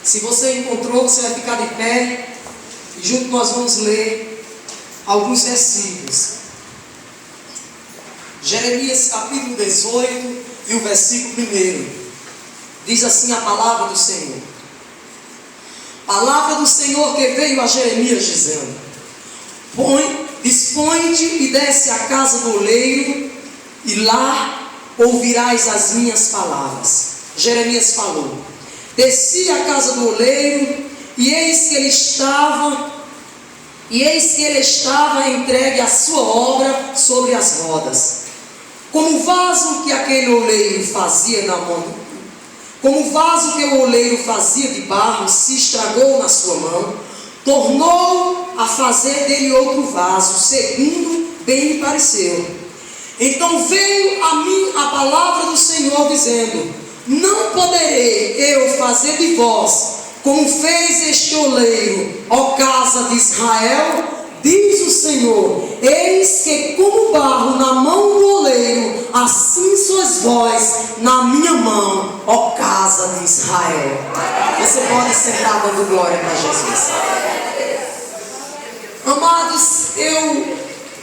Se você encontrou, você vai ficar de pé e junto nós vamos ler alguns versículos. Jeremias capítulo 18 e o versículo 1. Diz assim a palavra do Senhor. Palavra do Senhor que veio a Jeremias dizendo: dispõe-te e desce à casa do oleiro, e lá ouvirás as minhas palavras. Jeremias falou. Desci à casa do oleiro, e eis que ele estava entregue à sua obra sobre as rodas. Como o vaso que aquele oleiro fazia na mão, como o vaso que o oleiro fazia de barro se estragou na sua mão, tornou a fazer dele outro vaso, segundo bem lhe pareceu. Então veio a mim a palavra do Senhor dizendo: não poderei eu fazer de vós como fez este oleiro, ó casa de Israel? Diz o Senhor: eis que como barro na mão do oleiro, assim sois vós na minha mão, ó casa de Israel. Você pode sentar dando glória para Jesus. Amados,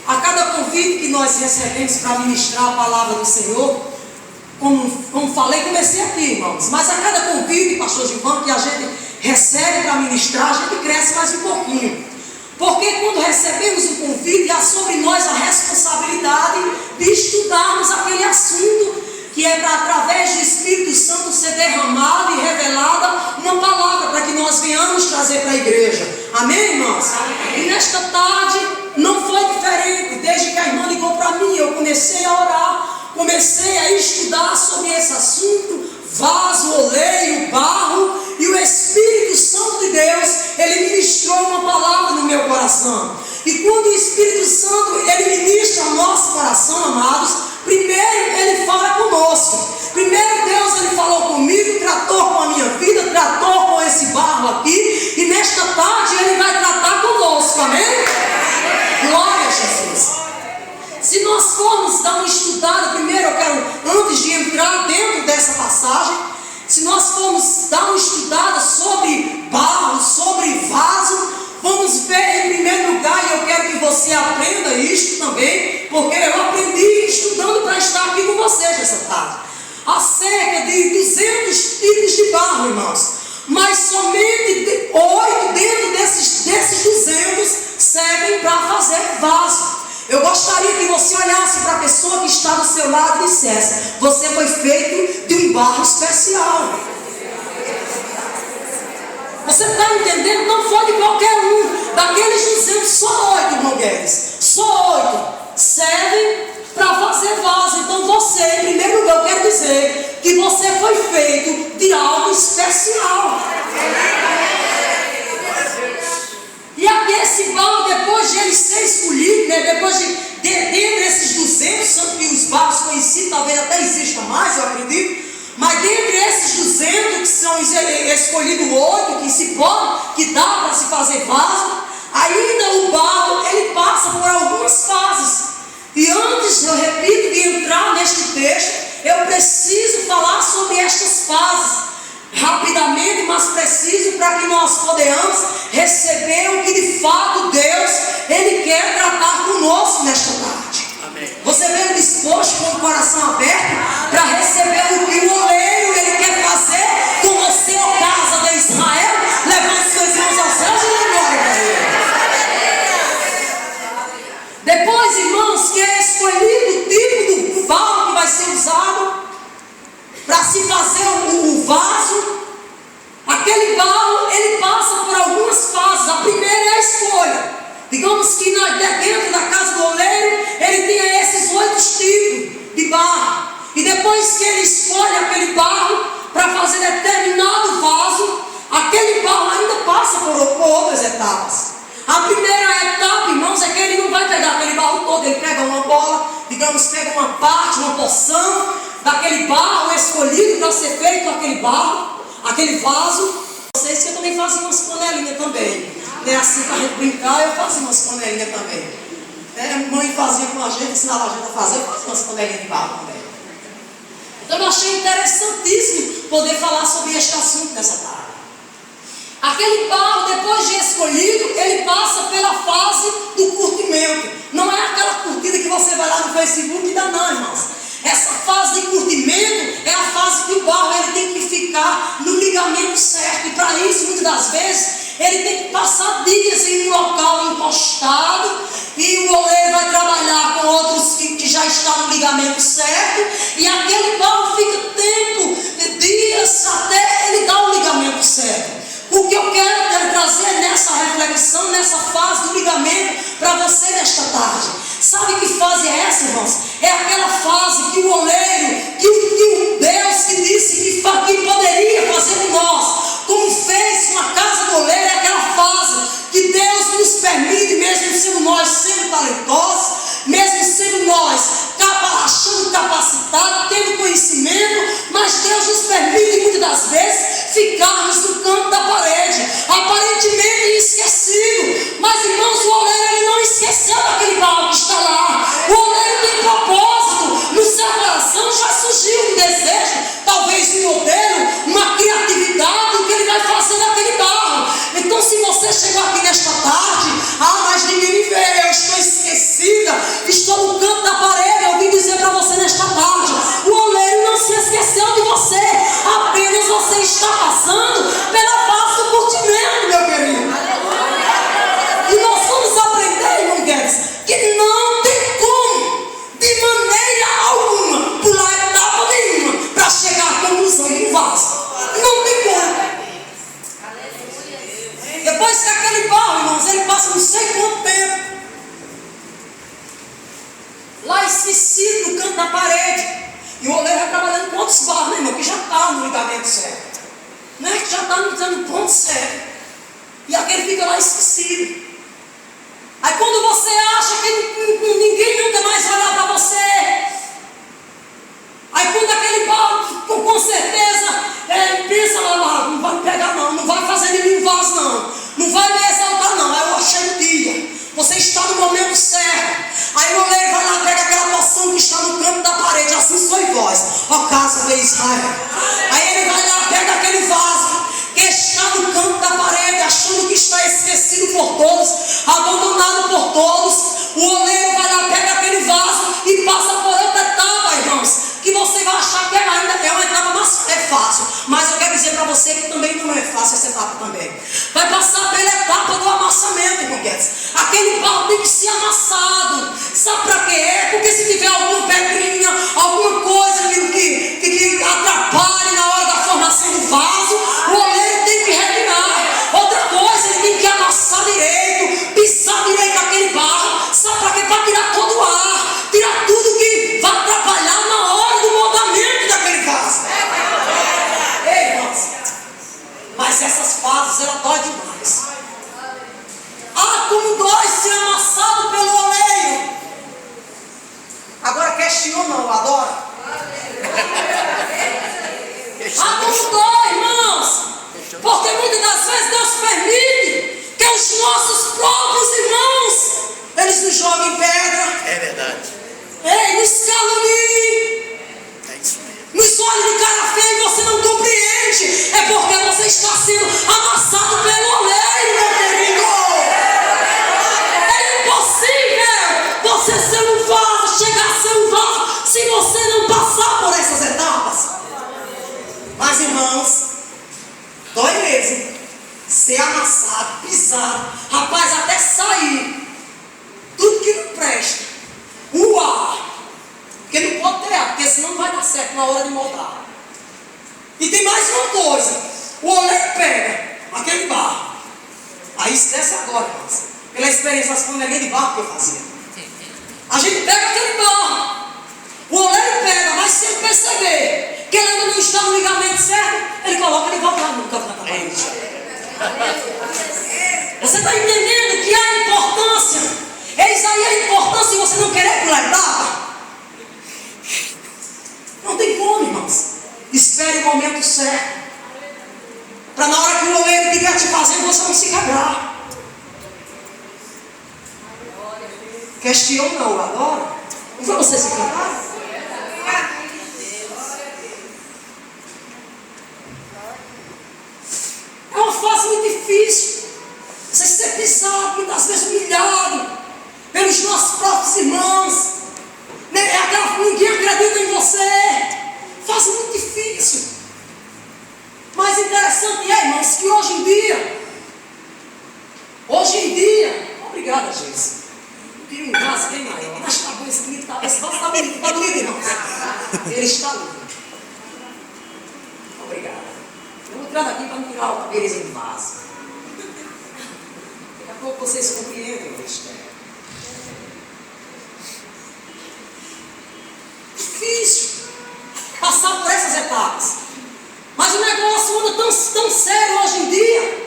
a cada convite que nós recebemos para ministrar a palavra do Senhor, como falei, comecei aqui, irmãos, mas a cada convite, pastor Gilvan, que a gente recebe para ministrar, a gente cresce mais um pouquinho. Porque quando recebemos um convite, há sobre nós a responsabilidade de estudarmos aquele assunto, que é para, através do Espírito Santo, ser derramada e revelada uma palavra para que nós venhamos trazer para a igreja. Amém, irmãos? Amém. E nesta tarde não foi diferente. Desde que a irmã ligou para mim, eu comecei a orar, comecei a estudar sobre esse assunto, vaso, oleiro, barro, e o Espírito Santo de Deus, ele ministrou uma palavra no meu coração. E quando o Espírito Santo, ele ministra o nosso coração, amados, primeiro ele fala conosco. Primeiro Deus, ele falou comigo, tratou com a minha vida, tratou com esse barro aqui, e nesta tarde ele vai tratar conosco, amém? Glória a Jesus. Se nós formos dar uma estudada, primeiro eu quero, antes de entrar dentro dessa passagem, se nós formos dar uma estudada sobre barro, sobre vaso, vamos ver em primeiro lugar, e eu quero que você aprenda isto também, porque eu aprendi estudando para estar aqui com vocês nessa tarde. Há cerca de 200 tipos de barro, irmãos, mas somente 8 dentro desses 200 servem para fazer vaso. Eu gostaria que você olhasse para a pessoa que está do seu lado e dissesse: você foi feito de um barro especial. Você está entendendo? Não foi de qualquer um. Daqueles 200, só 8, irmão Guedes, só 8 servem para fazer vaso. Então você, em primeiro lugar, eu quero dizer que você foi feito de algo especial. E aqui esse barro, depois de ele ser escolhido, depois de dentre esses 200, são que os barros conhecidos, talvez até existam mais, eu acredito, mas dentre esses 200 que são escolhidos 8, que dá para se fazer vaso, ainda o barro, ele passa por algumas fases. E antes, eu repito, de entrar neste texto, eu preciso falar sobre estas fases. Rapidamente, mas preciso, para que nós possamos receber o que de fato Deus, ele quer tratar conosco nesta tarde. Amém. Você veio disposto, com o coração aberto, para receber o que o oleiro ele quer fazer com você, ó casa de Israel? Levante suas mãos aos céus e dê glória para ele. Depois, irmãos, que é escolhido o tipo do barro que vai ser usado para se fazer o vaso, aquele barro, ele passa por algumas fases. A primeira é a escolha. Digamos que dentro da casa do oleiro, ele tem esses 8 tipos de barro. E depois que ele escolhe aquele barro para fazer determinado vaso, aquele barro ainda passa por outras etapas. A primeira etapa, irmãos, é que ele não vai pegar aquele barro todo, ele pega uma bola, digamos, pega uma parte, uma porção daquele barro escolhido para ser feito aquele barro, aquele vaso. Vocês que eu também fazia umas panelinhas também, né? Assim, para a gente brincar, eu fazia umas panelinhas também. A mãe fazia com a gente, ensinava a gente a fazer, eu fazia umas panelinhas de barro também. Então eu achei interessantíssimo poder falar sobre este assunto nessa tarde. Aquele barro, depois de escolhido, ele passa pela fase do curtimento. Não é aquela curtida que você vai lá no Facebook e dá não, irmãos. Essa fase de curtimento é a fase que o barro ele tem que ficar no ligamento certo. E para isso, muitas das vezes, ele tem que passar dias em um local encostado. E o oleiro vai trabalhar com outros que já estão no ligamento certo. E aquele barro fica tempo, dias, até ele dar o ligamento certo. O que eu quero trazer nessa reflexão, nessa fase do ligamento, para você nesta tarde. Sabe que fase é essa, irmãos? É aquela fase que o oleiro, que o Deus que disse que poderia fazer em nós, como fez com a casa do oleiro, é aquela fase que Deus nos permite, mesmo sendo nós sendo talentosos, mesmo sendo nós achando capacitados, tendo conhecimento, mas Deus nos permite muitas das vezes ficarmos no canto da parede, aparentemente esquecido. Mas irmãos, o oleiro ele não esqueceu daquele barro que está lá. O oleiro tem propósito. No seu coração já surgiu um desejo, talvez um modelo, uma criatividade, o que ele vai fazer naquele barro. Então se você chegou aqui nesta tarde, mas ninguém me vê, eu estou esquecida, estou no canto da parede, eu vim dizer para você nesta tarde, o oleiro não se esqueceu de você, apenas você está passando pela fase do curtimento, meu querido. E nós vamos aprender, irmão Guedes, que não tem como, de maneira alguma, pular etapa nenhuma para chegar à conclusão de um vaso. Não tem como. Depois que aquele barro, irmãos, ele passa não sei quanto tempo lá esquecido no canto da parede. E o oleiro vai trabalhando com outros barros, né, irmão? Que já está no ligamento certo, né? Que já está no ponto certo. E aquele fica lá esquecido. Aí quando você acha que ninguém nunca mais vai olhar para você, aí quando aquele barro, com certeza, pensa lá, não vai pegar não, não vai fazer nenhum vaso não vai me exaltar não. Aí eu achei o dia. Você está no momento certo. Aí o oleiro vai lá, pega aquela poção que está no canto da parede. Assim sois vós, ó casa de Israel. Aí ele vai lá, pega aquele vaso que está no canto da parede, achando que está esquecido por todos, abandonado por todos. O oleiro vai lá, pega aquele vaso e passa por outra etapa, irmãos, que você vai achar que ainda é uma etapa mais fácil. Mas eu quero dizer para você que também não é fácil essa etapa também. Vai passar pela etapa do amassamento, irmão Guedes. Aquele barro tem que ser amassado. Sabe para quê? Porque se tiver alguma pedrinha, alguma coisa que atrapalhe na hora da formação do vaso, o oleiro tem que retirar. Outra coisa, ele tem que amassar direito, pisar direito aquele barro. Sabe para quê? Para tirar todo o ar, tirar tudo que vai atrapalhar na hora do moldamento daquele vaso. Ei, irmãos, mas essas fases, ela dói demais. Como dói ser amassado pelo oleiro. Agora questiona, não, adora. Como dói, irmãos. Porque muitas das vezes Deus permite que os nossos próprios irmãos, eles nos joguem pedra. É verdade. Nos caluniem. É isso mesmo. Nos olhos de cara feia e você não compreende. É porque você está sendo amassado pelo oleiro, meu querido. Você ser um vaso, chegar a ser um vaso, se você não passar por essas etapas. Mas irmãos, dói mesmo ser amassado, pisado, rapaz, até sair tudo que não presta, o ar, porque não pode ter ar, porque senão não vai dar certo na hora de moldar. E tem mais uma coisa, o oleiro pega aquele barro, aí esquece agora, irmãos, pela experiência com ninguém de barro que eu fazia. A gente pega aquele barro, o oleiro pega, mas sem perceber que ele ainda não está no ligamento certo, ele coloca ele volta lá no canto da parede. Você está entendendo que há importância? Eis aí a importância de você não querer pular etapa. Não tem como, irmãos. Espere o momento certo, para na hora que o oleiro estiver te fazendo, você não se quebrar. Questiona ou adora? Não foi você se cantar? É uma fase muito difícil. irmãos, que hoje em dia, obrigada, Jesus. Eu queria um vaso bem maior, mas está bom, esse bonito, esse vaso está bonito, está bonito, irmãos. Ele está lindo. Obrigada. Eu vou tirar daqui para não tirar a beleza do vaso. Daqui a pouco vocês compreendem o mistério. Difícil passar por essas etapas. Mas o negócio anda tão sério hoje em dia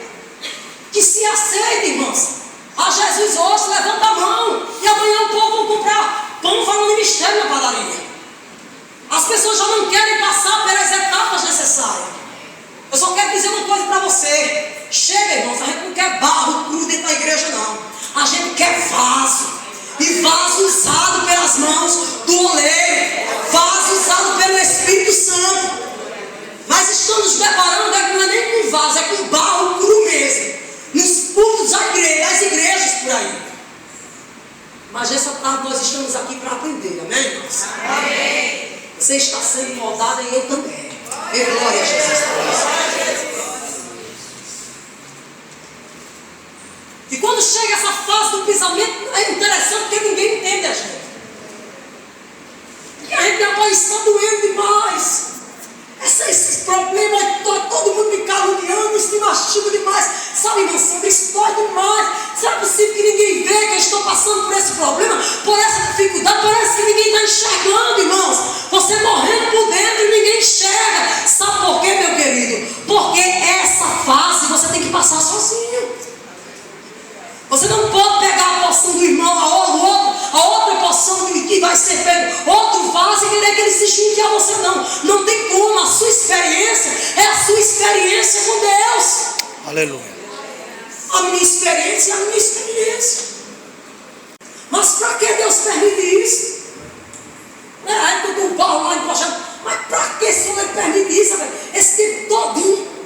que se aceita, irmãos. A Jesus hoje, levanta a mão. E amanhã o povo vai comprar pão falando em mistério na padaria. As pessoas já não querem passar pelas etapas necessárias. Eu só quero dizer uma coisa para você. Chega, irmãos, a gente não quer barro cru dentro da igreja, não. A gente quer vaso. E vaso usado pelas mãos do oleiro. Vaso usado pelo Espírito Santo. Mas estamos nos preparando, não é nem com vaso, é com barro cru mesmo. Nos cultos das igrejas por aí. Mas essa tarde nós estamos aqui para aprender, amém, irmãos? Amém. Você está sendo moldado e eu também. E glória a Jesus por isso. E quando chega essa fase do pisamento, é interessante porque ninguém entende a gente. E a gente rapaz, está doendo demais. Esse problema, todo mundo me caluniando, isso me machuca demais. Sabe, irmão Sandra, isso dói demais. Será possível que ninguém vê que eu estou passando por esse problema, por essa dificuldade? Parece que ninguém está enxergando, irmãos. Você morrendo por dentro e ninguém enxerga. Sabe por quê, meu querido? Porque essa fase você tem que passar sozinho. Você não pode pegar a porção do irmão, a outra porção que vai ser pego, outro vaso e querer que ele se junte a você, não. Não tem como. A sua experiência é a sua experiência com Deus. Aleluia. A minha experiência é a minha experiência. Mas para que Deus permite isso? Aí eu estou com o Paulo lá encoxando. Mas para que o Senhor permite isso, velho? Esse tempo todinho.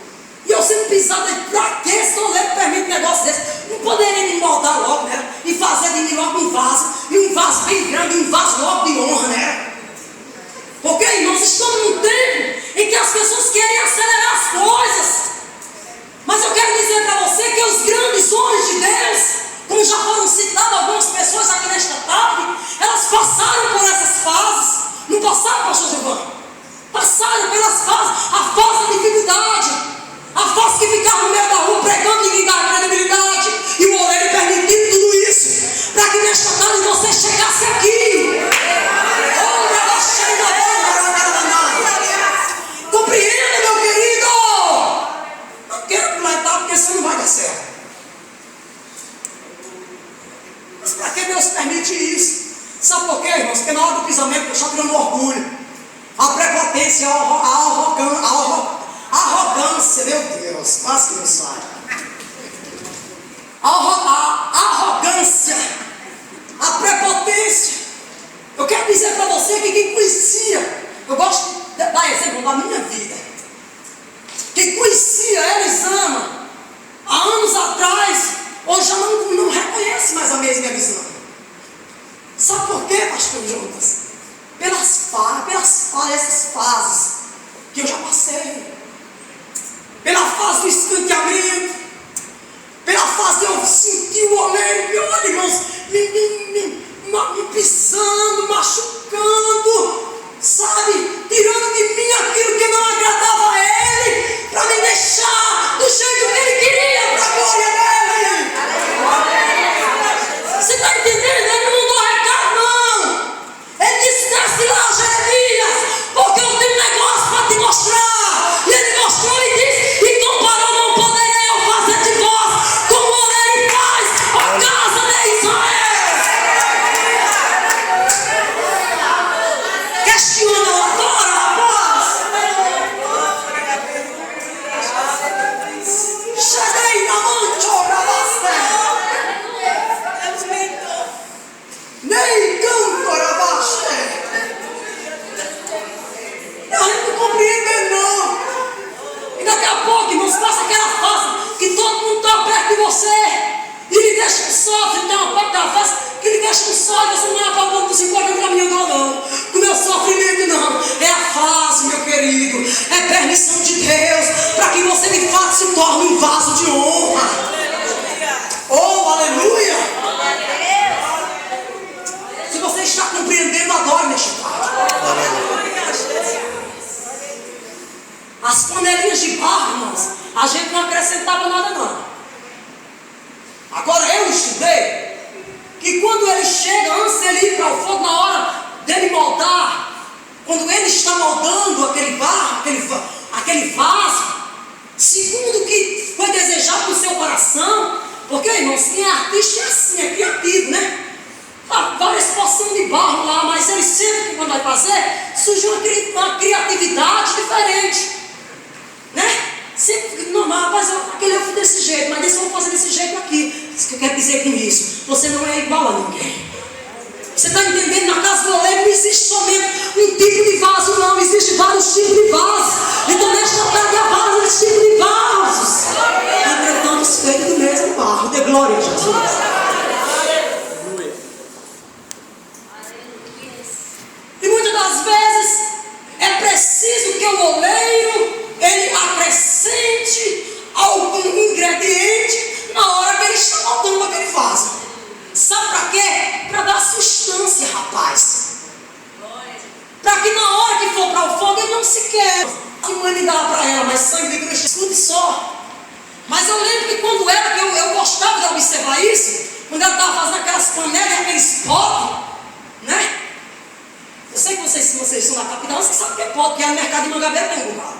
E eu sendo pisado, para que esse Senhor permite um negócio desse? Não poderia me moldar logo, né? E fazer de mim logo um vaso. E um vaso bem grande, um vaso logo de honra, né? Porque, irmãos, estamos num tempo em que as pessoas querem acelerar as coisas. Mas eu quero dizer para você que os grandes homens de Deus, como já foram citadas algumas pessoas aqui nesta tarde, elas passaram por essas fases. Não passaram, pastor Giovanni? Passaram pelas fases, a fase da dificuldade. A fase que ficava no meio da rua pregando, ninguém dava credibilidade. E o oleiro permitindo tudo isso. Para que nesta tarde você chegasse aqui. Compreenda, meu querido. Não quero comentar porque isso não vai dar certo. Mas para que Deus permite isso? Sabe por quê, irmãos? Porque na hora do pisamento eu estou tirando orgulho. A prepotência, a arrogância, meu Deus, quase que não sai. A arrogância, a prepotência. Eu quero dizer para você que quem conhecia, eu gosto de dar exemplo da minha vida. Quem conhecia Elisama há anos atrás, hoje já não reconhece mais a mesma Elisama. Sabe por quê, pastor Jonas? Essas fases que eu já passei. Pela fase do escanteamento, pela fase de eu sentir o oleiro, olha, irmãos, me pisando, machucando, sabe, tirando de mim aquilo que não agradava a ele, para me deixar do jeito que ele queria, para a glória dele. Você está entendendo? Ele não mandou recado, não. Ele disse: desce lá, Jeremias, porque eu tenho um negócio para te mostrar. E ele mostrou e disse: e comparou, não poderei eu fazer de vós como o oleiro faz a casa de Israel. Questiona agora, rapaz. Cheguei na mancha, Rabaste. Nem canto, Rabaste. A gente não compreende, não. E daqui a pouco, irmãos, passa aquela fase que todo mundo está perto de você e lhe deixa um sofre. Então, uma parte da fase que lhe deixa um sofre. Você não é para o ponto dos 50 caminhando, não. Com o meu sofrimento, não. É a fase, meu querido. É permissão de Deus para que você, de se torna um vaso de honra. Oh, aleluia! Se você está compreendendo, adore neste tarde. As panelinhas de barro, irmãos, a gente não acrescentava nada não. Agora eu estudei que quando ele chega, antes dele ir para o fogo, na hora dele moldar, quando ele está moldando aquele barro, aquele vaso, segundo o que foi desejado no seu coração, porque, irmãos, quem é artista é assim, é criativo, né? Várias porções de barro lá, mas ele sempre, quando vai fazer, surge uma criatividade diferente, né? Sempre, não, mas aquele eu fui desse jeito, mas desse eu vou fazer desse jeito aqui. O que eu quero dizer com isso? Você não é igual a ninguém. Você está entendendo? Na casa do oleiro não existe somente um tipo de vaso, não. Existem vários tipos de vasos. Então nesta tarde há vários tipos de vasos. Entretanto, feitos do mesmo barro. Dê glória a Jesus. E muitas das vezes é preciso que o oleiro ele acrescente algum ingrediente na hora que ele está montando aquele vaso. Sabe para quê? Para dar sustância, rapaz. Para que na hora que for para o fogo ele não se quebre. Que mãe me dava para ela, mas sangue de Cristo, escude só. Mas eu lembro que quando era, que eu gostava de observar isso, quando ela estava fazendo aquelas panelas, aqueles potes, né? Eu sei que vocês são da capital, vocês sabem o que é pote, que é no mercado de Mangabeira tem um lugar.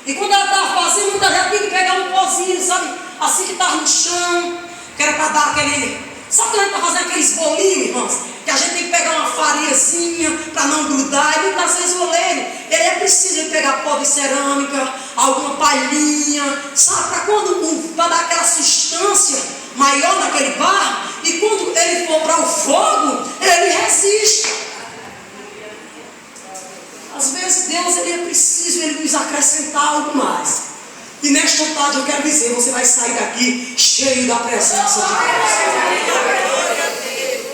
E quando ela estava fazendo, muita gente tinha que pegar um pozinho, sabe? Assim que estava no chão, que era para dar aquele... Sabe quando a gente está fazendo aqueles bolinhos, irmãos? Que a gente tem que pegar uma farinhazinha para não grudar. E muitas vezes o oleiro, ele é preciso pegar pó de cerâmica, alguma palhinha, sabe? Para quando vai dar aquela substância maior naquele barro. E quando ele for para o fogo, ele resiste. Às vezes Deus ele é preciso ele nos acrescentar algo mais. E nesta tarde eu quero dizer, você vai sair daqui cheio da presença de Deus.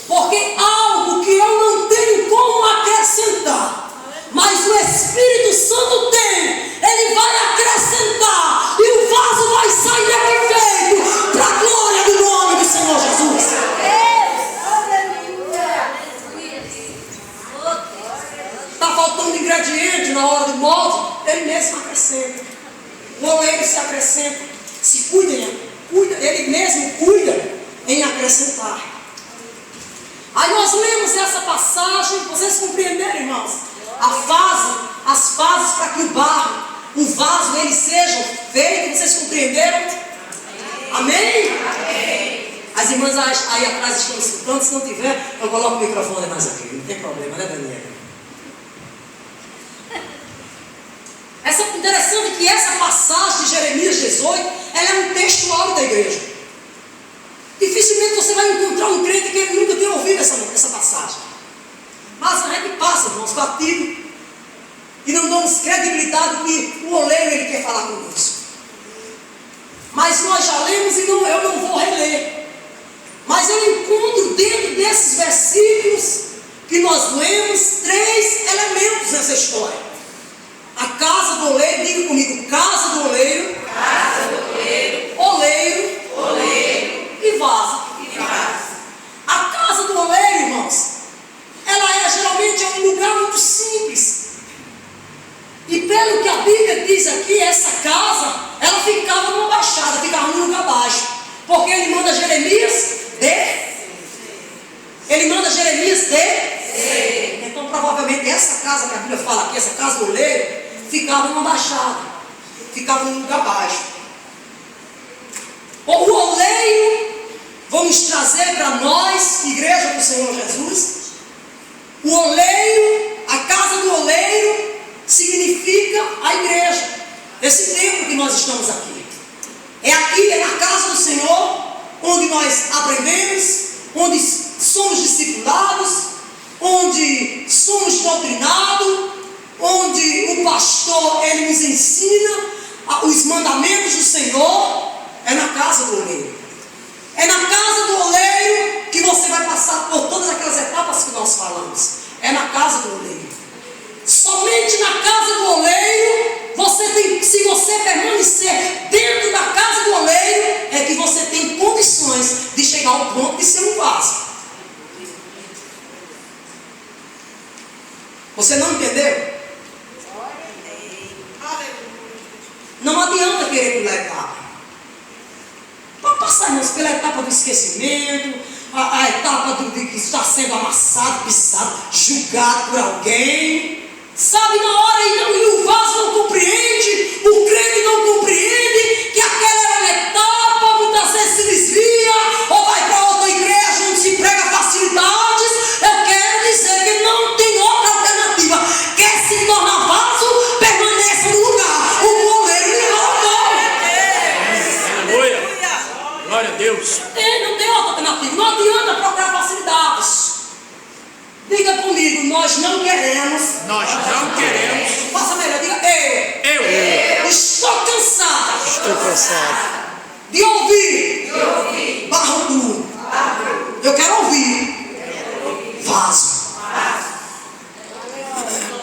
Porque algo que eu não tenho como acrescentar, mas o Espírito Santo tem, ele vai acrescentar. E o vaso vai sair daqui feito para a glória do nome do Senhor Jesus. Está faltando ingrediente na hora do molde, ele mesmo acrescenta. O oleiro se acrescenta, se cuida, ele mesmo cuida em acrescentar. Aí nós lemos essa passagem, vocês compreenderam, irmãos? As fases para que o vaso ele seja feito, vocês compreenderam? Amém? Amém. As irmãs aí atrás estão escutando, se não tiver, eu coloco o microfone mais aqui, não tem problema, né, Daniela? É interessante que essa passagem de Jeremias 18, ela é um textual da igreja. Dificilmente você vai encontrar um crente que nunca tenha ouvido essa passagem. Mas a gente passa, irmãos, batido, e não damos credibilidade que o oleiro ele quer falar conosco. Mas nós já lemos e eu não vou reler. Mas eu encontro dentro desses versículos que nós lemos 3 elementos nessa história. A casa do oleiro, diga comigo, casa do oleiro, oleiro e vaso. A casa do oleiro, irmãos, ela geralmente é um lugar muito simples. E pelo que a Bíblia diz aqui, essa casa, ela ficava numa baixada, ficava num lugar baixo. Porque ele manda Jeremias Então provavelmente essa casa que a Bíblia fala aqui, essa casa do oleiro, ficava numa baixada, ficava num lugar baixo. O oleiro, vamos trazer para nós, igreja do Senhor Jesus, o oleiro, a casa do oleiro, significa a igreja, esse templo que nós estamos aqui. É aqui, é na casa do Senhor, onde nós aprendemos, onde somos discipulados, onde somos doutrinados, onde o pastor ele nos ensina os mandamentos do Senhor. É na casa do oleiro. É na casa do oleiro que você vai passar por todas aquelas etapas que nós falamos. É na casa do oleiro. Somente na casa do oleiro, se você permanecer Você não entendeu? Não adianta querer pular etapa. Pode passar, irmãos, pela etapa do esquecimento, a etapa de que está sendo amassado, pisado, julgado por alguém. Sabe, na hora e o vaso não compreende, o crente não compreende que aquela era uma etapa, muitas vezes se desvia, ou vai para outra igreja onde se prega facilidades. Eu quero dizer que não tem outra alternativa. Quer se tornar vaso, permaneça no lugar. O goleiro lhe colocou. Aleluia. Glória a Deus. Não tem outra alternativa. Não adianta procurar facilidades. Diga comigo, nós não queremos. Nós não queremos. Faça melhor, diga Eu estou cansado. estou cansado De ouvir barro duro. Eu quero ouvir vaso.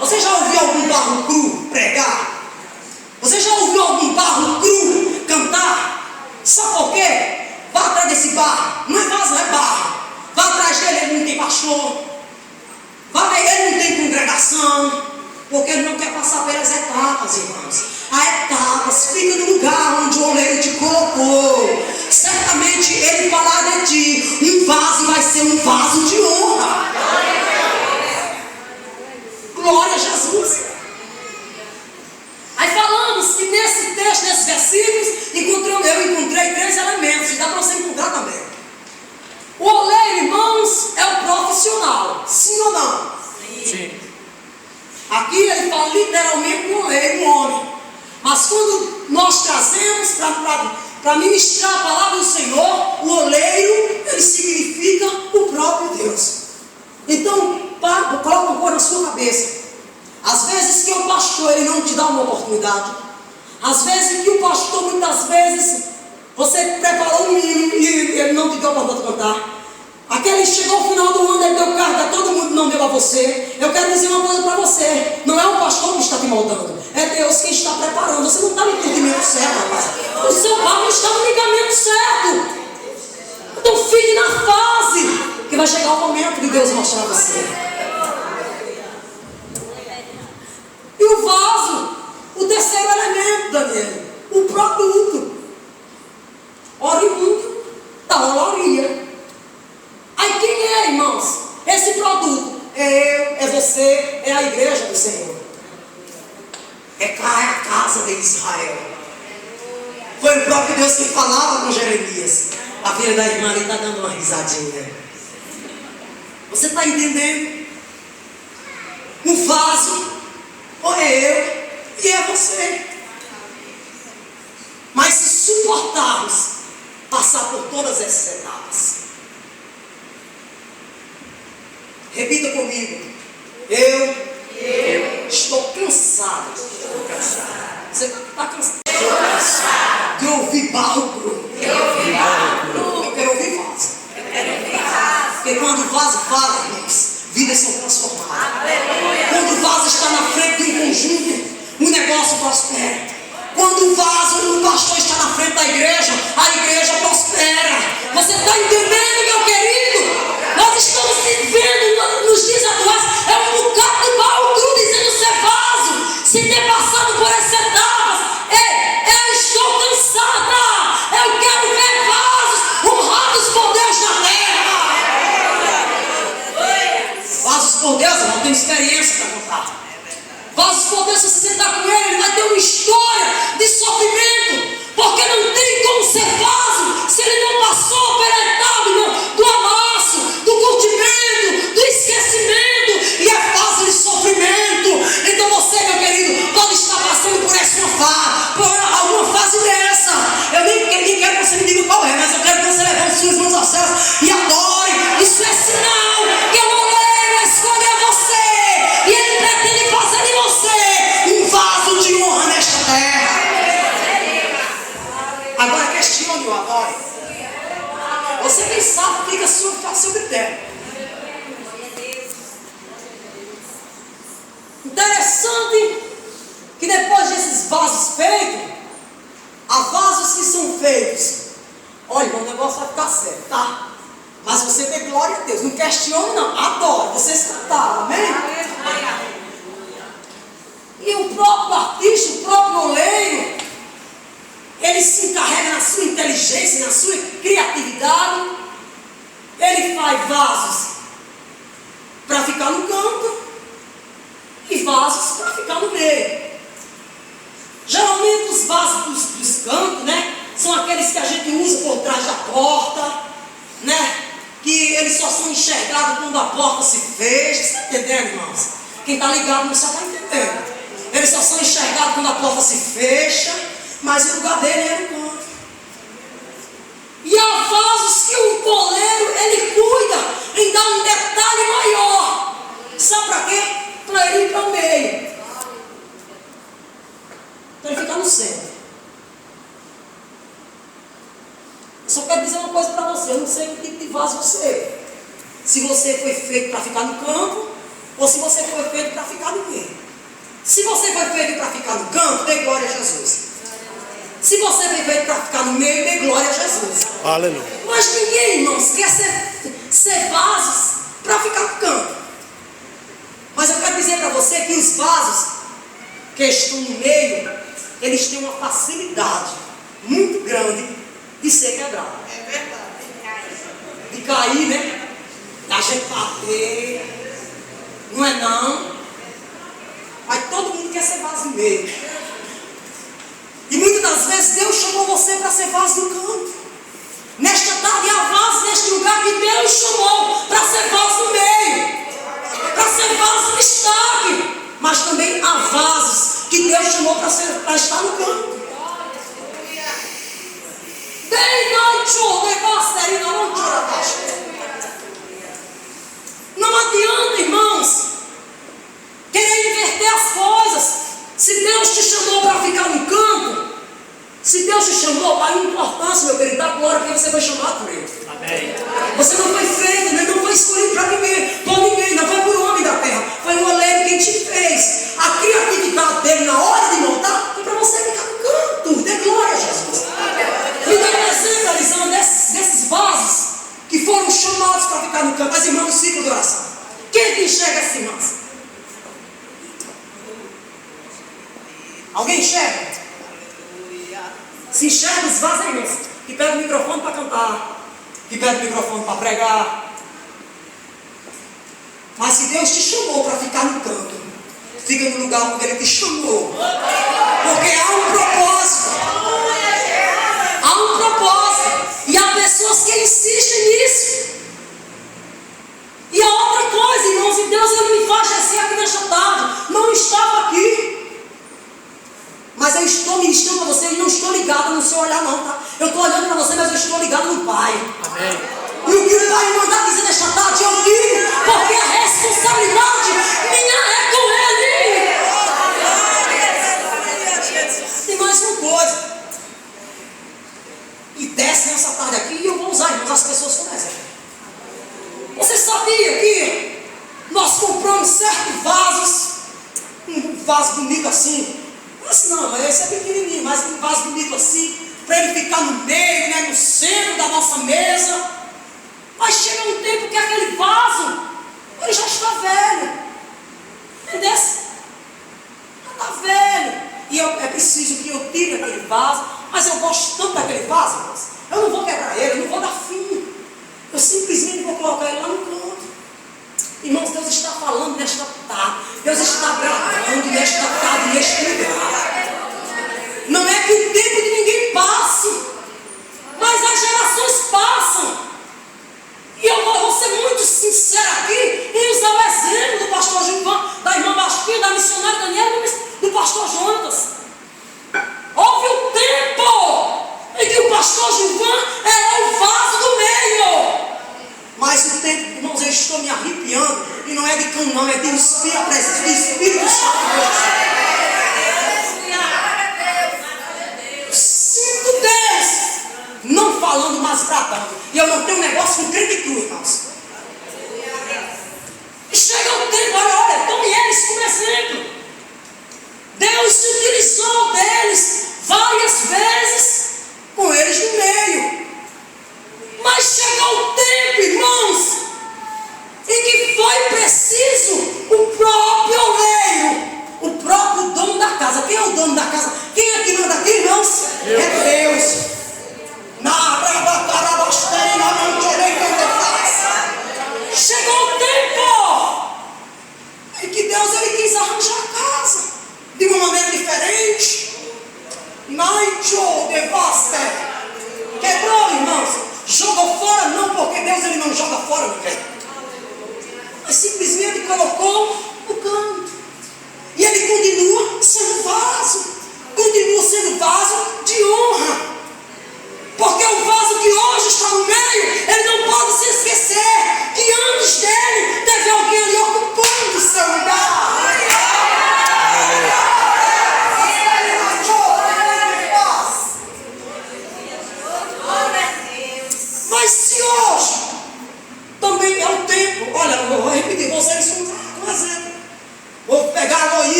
Você já ouviu algum barro cru pregar? Você já ouviu algum barro cru cantar? Sabe por quê? Vá atrás desse barro. Não é vaso, é barro. Vá atrás dele, ele não tem pastor. Ele não tem congregação. Porque ele não quer passar pelas etapas, irmãos. As etapas, fica no lugar onde o oleiro te colocou. Certamente ele falar de ti, um vaso vai ser um vaso de honra. Glória a Jesus. Aí falamos que nesse texto, nesses versículos, eu encontrei 3 elementos, e dá para você encontrar também. O oleiro, irmãos, é o profissional, sim ou não? Sim. Aqui ele fala literalmente o oleiro, o homem. Mas quando nós trazemos para ministrar a palavra do Senhor, o oleiro, ele significa o próprio Deus. Então, coloca uma coisa na sua cabeça. Às vezes que o pastor, ele não te dá uma oportunidade. Às vezes que o pastor, muitas vezes, você preparou um hino e ele não te deu para cantar. Aquele chegou ao final do ano, ele deu carga a todo mundo, não deu a você. Eu quero dizer uma coisa para você. Não é o pastor que está te moldando. É Deus que está preparando. Você não está no entendimento certo, rapaz. O seu barco está no ligamento certo. Então fique na fase que vai chegar o momento de Deus mostrar a você. E o vaso, o terceiro elemento, Daniel, o produto oriundo da olaria. Aí quem é, irmãos? Esse produto é eu, é você, é a igreja do Senhor. É a casa de Israel. Foi o próprio Deus que falava com Jeremias. A filha da irmã ali está dando uma risadinha. Você está entendendo? O vaso ou é eu e é você. Mas se suportarmos passar por todas essas etapas, repita comigo. Eu estou cansado. Você está cansado? Estou cansado de ouvir barro cru. Eu quero ouvir vaso. Porque quando o vaso fala, irmãos, vidas são transformadas. Quando o vaso está na frente de um conjunto, o negócio prospera. Quando o vaso, o pastor está na frente da igreja, a igreja prospera. Você está entendendo, meu querido? Nós estamos vivendo nos dias atuais, é um bocado de barro cru dizendo ser vaso, sem ter passado por essas etapas. Eu estou cansada. Eu quero ver vasos honrados por Deus na terra. Vasos por Deus, eu não tenho experiência para contar. Vasos por Deus, se você sentar com ele vai ter uma história de sofrimento, porque não tem como ser vaso se ele não passou pela etapa do amasso, do curtimento, do esquecimento, e é fase de sofrimento. Então você, meu querido, pode estar passando por essa fase, por alguma fase dessa. Eu nem quero que você me diga qual é, mas eu quero que você levante suas mãos aos céus e adore. Isso é sinal que o oleiro escolheu você, e ele pretende fazer de você um vaso de honra nesta terra. Agora questione o adore. Você quem sabe fica a seu critério. Interessante que depois desses vasos feitos, há vasos que são feitos. Olha, o negócio vai ficar certo, tá? Mas você dê glória a Deus. Não questione, não. Adore. Vocês cantaram, amém? o próprio artista, o próprio oleiro, ele se encarrega na sua inteligência, na sua criatividade. Ele faz vasos para ficar no canto e vasos para ficar no meio. Geralmente os vasos dos cantos, né, são aqueles que a gente usa por trás da porta, né, que eles só são enxergados quando a porta se fecha. Você está entendendo, irmãos? Quem está ligado não só está entendendo. Eles só são enxergados quando a porta se fecha, mas o lugar dele é no canto. E há vasos que o coleiro, ele cuida em dar um detalhe maior. Sabe para quê? Para ele ir para o meio. Para ele ficar no centro. Eu só quero dizer uma coisa para você. Eu não sei que tipo de vaso você é. Se você foi feito para ficar no canto, ou se você foi feito para ficar no meio. Se você foi feito para ficar no canto, dê glória a Jesus. Se você foi feito para ficar no meio, dê glória a Jesus. Aleluia. Mas ninguém, irmãos, quer ser vasos para ficar no canto. Mas eu quero dizer para você que os vasos que estão no meio, eles têm uma facilidade muito grande de ser quebrado. É verdade. De cair, né? Da gente bater. Não é não? Mas todo mundo quer ser vaso no meio. E muitas das vezes Deus chamou você para ser vaso no canto. Nesta tarde há vasos neste lugar que Deus chamou para ser vaso no meio. Para ser vaso de destaque. Mas também há vasos que Deus chamou para estar no canto. Não adianta, irmãos, querer inverter as coisas. Se Deus te chamou para ficar no canto, se Deus te chamou, a importância, meu querido, da glória que você foi chamado por Ele. Amém. Você não foi feito, não foi escolhido para ninguém, por ninguém, não foi por homem da terra. Foi um oleiro quem te fez. A criatividade dele na hora de montar foi para você ficar no canto. Dê glória a Jesus. Me dá um exemplo, Elisão, desses vasos que foram chamados para ficar no canto. As irmãs do ciclo de oração. Quem é que enxerga essas irmãs? Alguém enxerga? Se enxerga os vasos, irmãos, que pega o microfone para cantar, que pega o microfone para pregar. Mas se Deus te chamou para ficar no canto, fica no lugar onde Ele te chamou. Porque há um propósito. Há um propósito. E há pessoas que insistem nisso. E a outra coisa, irmãos, e Deus ele me faz descer aqui nesta tarde. Não estava aqui. Mas eu estou ministrando para você e não estou ligado no seu olhar não, tá? Eu estou olhando para você, mas eu estou ligado no Pai. Amém. E o que o Pai mandar dizer nesta tarde, eu digo, porque a responsabilidade minha é com Ele. Tem mais uma coisa. E desce nessa tarde aqui, e eu vou usar, irmãos, as pessoas como exemplo. Você sabia que nós compramos certos vasos, um vaso bonito assim, mas não, mas esse é pequenininho, mas um vaso bonito assim, para ele ficar no meio, né, no centro da nossa mesa. Mas chega um tempo que aquele vaso, ele já está velho. Entendeu? Já está velho. E é preciso que eu tire aquele vaso, mas eu gosto tanto daquele vaso, irmãos. Eu não vou quebrar ele, eu não vou dar fim. Eu simplesmente vou colocar ele lá no canto. Irmãos, Deus está falando nesta tarde. Deus está bradando nesta tarde, neste lugar. Não é que o tempo de ninguém passe, mas as gerações passam. E eu vou ser muito sincero aqui em usar o exemplo do pastor Gilvan, da irmã Bastinha, da missionária Daniela, do pastor Jonas. Houve um tempo em que o pastor Gilvan era o vaso do meio. Mas o tempo, irmãos, eu estou me arrepiando. E não é de cão, não, é de Espírito, a presença do Espírito Santo de Deus. Sinto Deus não falando, mas bradando. E eu não tenho negócio com crente e cruz, irmãos. E chega o tempo, olha, tome eles como exemplo. Deus se utilizou deles várias vezes, com eles no meio. Mas chegou o tempo, irmãos, em que foi preciso o próprio oleiro, o próprio dono da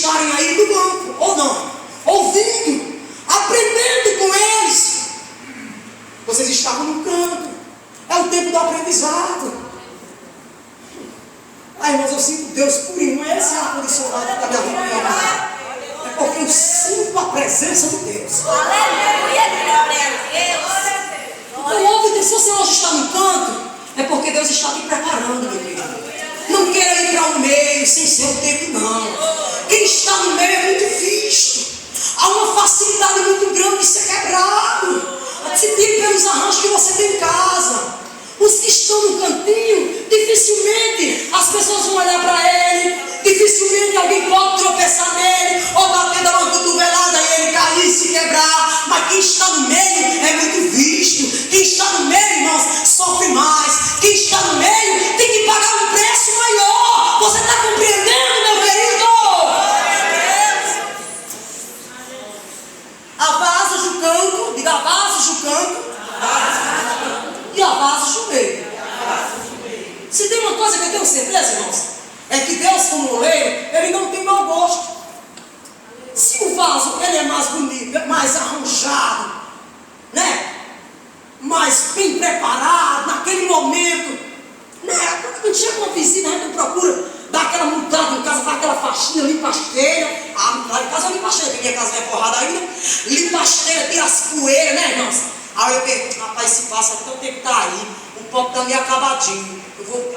estarem aí no banco, ou não, ouvindo, aprendendo com eles. Vocês estavam no canto, é o tempo do aprendizado. Irmãos, eu sinto Deus por mim, não é esse ar-condicionado que está me arrumando. É porque eu sinto a presença de Deus. Aleluia, glória a Deus. Então, ouve, se você hoje está no canto, é porque Deus está te preparando, meu querido. Não queira ir para o meio sem ser o tempo, não. Quem está no meio é muito visto. Há uma facilidade muito grande de ser quebrado. Se tire pelos arranjos que você tem em casa. Os que estão no cantinho, dificilmente as pessoas vão olhar para ele, dificilmente alguém pode tropeçar nele, ou bater dar uma cotovelada e ele cair e se quebrar. Mas quem está no meio é muito visto. Quem está no meio, irmãos, sofre mais. Quem está no meio tem que pagar um preço maior. Você está compreendendo, meu querido? Há vasos do canto, diga vasos do canto. E há vasos do meio. Se tem uma coisa que eu tenho certeza, irmãos, é que Deus, como oleiro, ele não tem mau gosto. Se o vaso ele é mais bonito, mais arranjado, né? Mais bem preparado, naquele momento, né? Quando chega uma visita, a gente procura dar aquela mudada em casa, dar aquela faxina, limpa as telhas. Lá em casa eu limpo as telhas, porque minha casa não é forrada ainda. Limpa as telhas, tira as poeiras, né, irmãos? Aí eu pergunto, rapaz, se passa tanto tempo que tá aí, o pó tá meio acabadinho.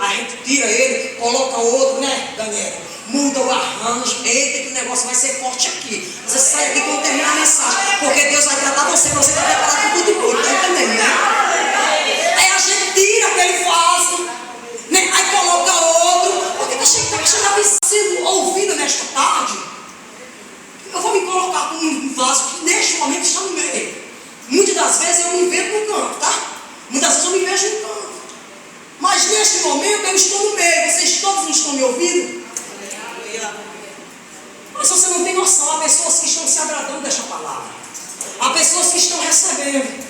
A gente tira ele, coloca outro, né, Daniela? Muda o arranjo, eita, que o negócio vai ser forte aqui. Você sai aqui quando terminar a mensagem, porque Deus vai tratar você vai preparar para tudo de novo, tá entendendo, né? Aí a gente tira aquele vaso, né? Aí coloca outro, porque tá chegando sendo ouvido nesta tarde. Eu vou me colocar com um vaso que neste momento está no meio. Muitas das vezes eu me vejo no canto, tá? Muitas vezes eu me vejo no canto. Mas neste momento eu estou no meio. Vocês todos estão me ouvindo? Mas você não tem noção. Há pessoas que estão se agradando desta palavra. Há pessoas que estão recebendo.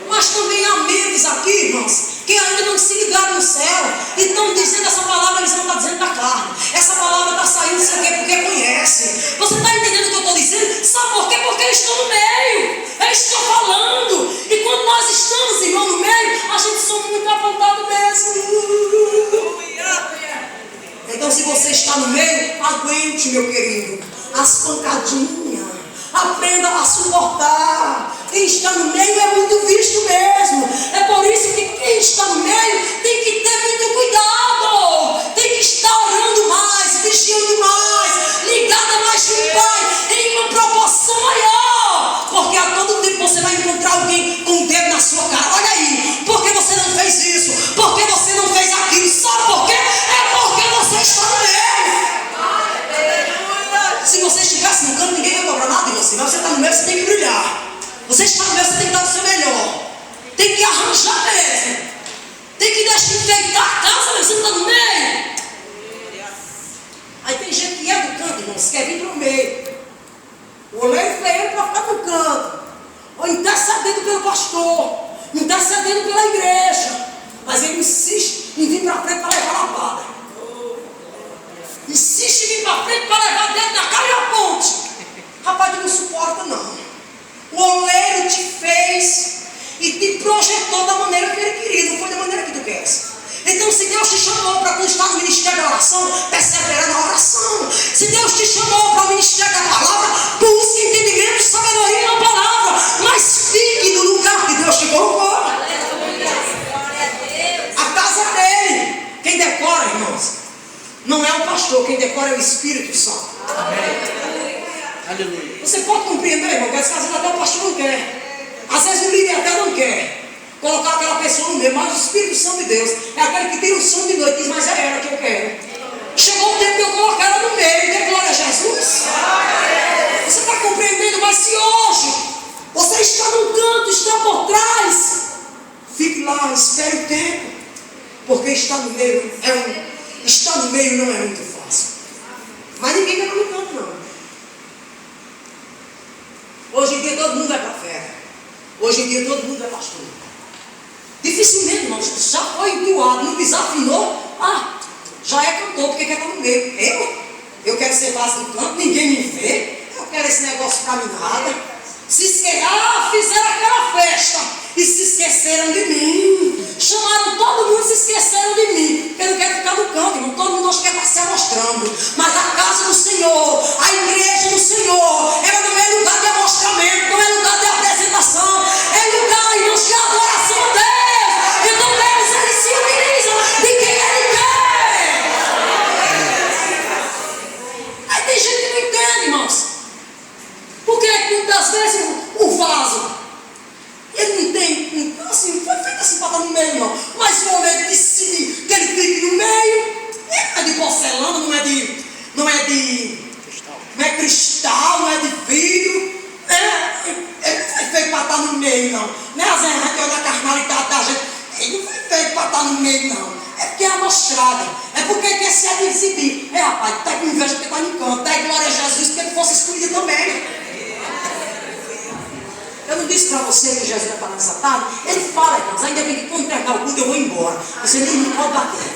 Mas também há mentes aqui, irmãos, que ainda não se ligaram no céu e estão dizendo essa palavra, eles não estão dizendo da carne. Essa palavra está saindo, não sei o quê, porque conhece. Você está entendendo o que eu estou dizendo? Sabe por quê? Porque eles estão no meio. Eles estão falando. E quando nós estamos, irmão, no meio, a gente somos muito apontados mesmo. Então, se você está no meio, aguente, meu querido, as pancadinhas. Aprenda a suportar. Quem está no meio é muito visto mesmo. É por isso que quem está no meio tem que ter muito cuidado. Tem que estar orando mais, vigiando mais, ligada mais com o Pai, em uma proporção maior. Porque a todo tempo você vai encontrar alguém com o dedo na sua cara. Olha aí, por que você não fez isso? Por que você não fez aquilo? Sabe por quê? É porque você está no meio. Se você estivesse no canto, ninguém vai cobrar nada de você. Mas você está no meio, você tem que brilhar. Você está no meio, você tem que dar o seu melhor. Tem que arranjar mesmo. Tem que deixar enfeitar a casa, mas você está no meio. Aí tem gente que é do canto, irmãos, quer vir para o meio. O oleiro foi ele para ficar no canto. Ou intercedendo pelo pastor. Intercedendo pela igreja. Mas ele insiste em vir para frente para levar a lapada. Insiste em vir para frente para levar dentro da cara e a ponte. Rapaz, tu não suporta não. O oleiro te fez e te projetou da maneira que ele queria, não foi da maneira que tu queres. Então, se Deus te chamou para tu estar no ministério da oração, persevera na oração. Se Deus te chamou para o ministério da palavra, busque entendimento, sabedoria na palavra, mas fique no lugar que Deus te colocou. A casa é dele. Quem decora, irmãos, não é o pastor, quem decora é o Espírito Santo. Amém. Aleluia. Você pode compreender, irmão, que às vezes até o pastor não quer. Às vezes o líder até não quer colocar aquela pessoa no meio, mas o Espírito Santo de Deus é aquele que tira o som de noite e diz, mas é ela que eu quero. Chegou o tempo de eu colocar ela no meio, dê glória a Jesus. Você está compreendendo? Mas se hoje você está num canto, está por trás, fique lá, espere o tempo, porque estar no meio estar no meio não é muito fácil. Mas ninguém está no canto, não. Hoje em dia todo mundo vai para a fé. Hoje em dia todo mundo é pastor. Dificilmente, irmão, já foi entoado, não desafinou, já é cantor, porque quer estar no meio. Eu? Eu quero ser vaso do canto, ninguém me vê. Eu quero esse negócio para mim nada. Fizeram aquela festa e se esqueceram de mim. Chamaram todo mundo e se esqueceram de mim. Porque eu não quero ficar no canto, irmão. Todo mundo acha que quer estar se mostrando. Mas a casa do Senhor, a igreja do Senhor, ela não é lugar de amostramento, não é lugar de apresentação. É lugar, irmãos, de adoração a Deus. Então Deus, ele se utiliza de quem ele quer. Aí tem gente que não entende, irmãos. Porque muitas vezes o vaso, ele não tem, assim, não foi feito assim para estar no meio, não. Mas o homem decide que ele fique no meio. Não é de porcelana, não é cristal, não é de vidro. Ele não foi feito para estar no meio, não. Não é a gente olha a carnalidade da gente. Ele não foi feito para estar no meio, não. É porque é amostrado. É porque quer se exibir. Rapaz, está com inveja porque está no canto. Dá glória a Jesus porque ele fosse escolhido também. Eu não disse para você que Jesus vai falar nessa tarde? Ele fala, irmãos, ainda bem que quando terminar o culto eu vou embora. Você nem me pode bater.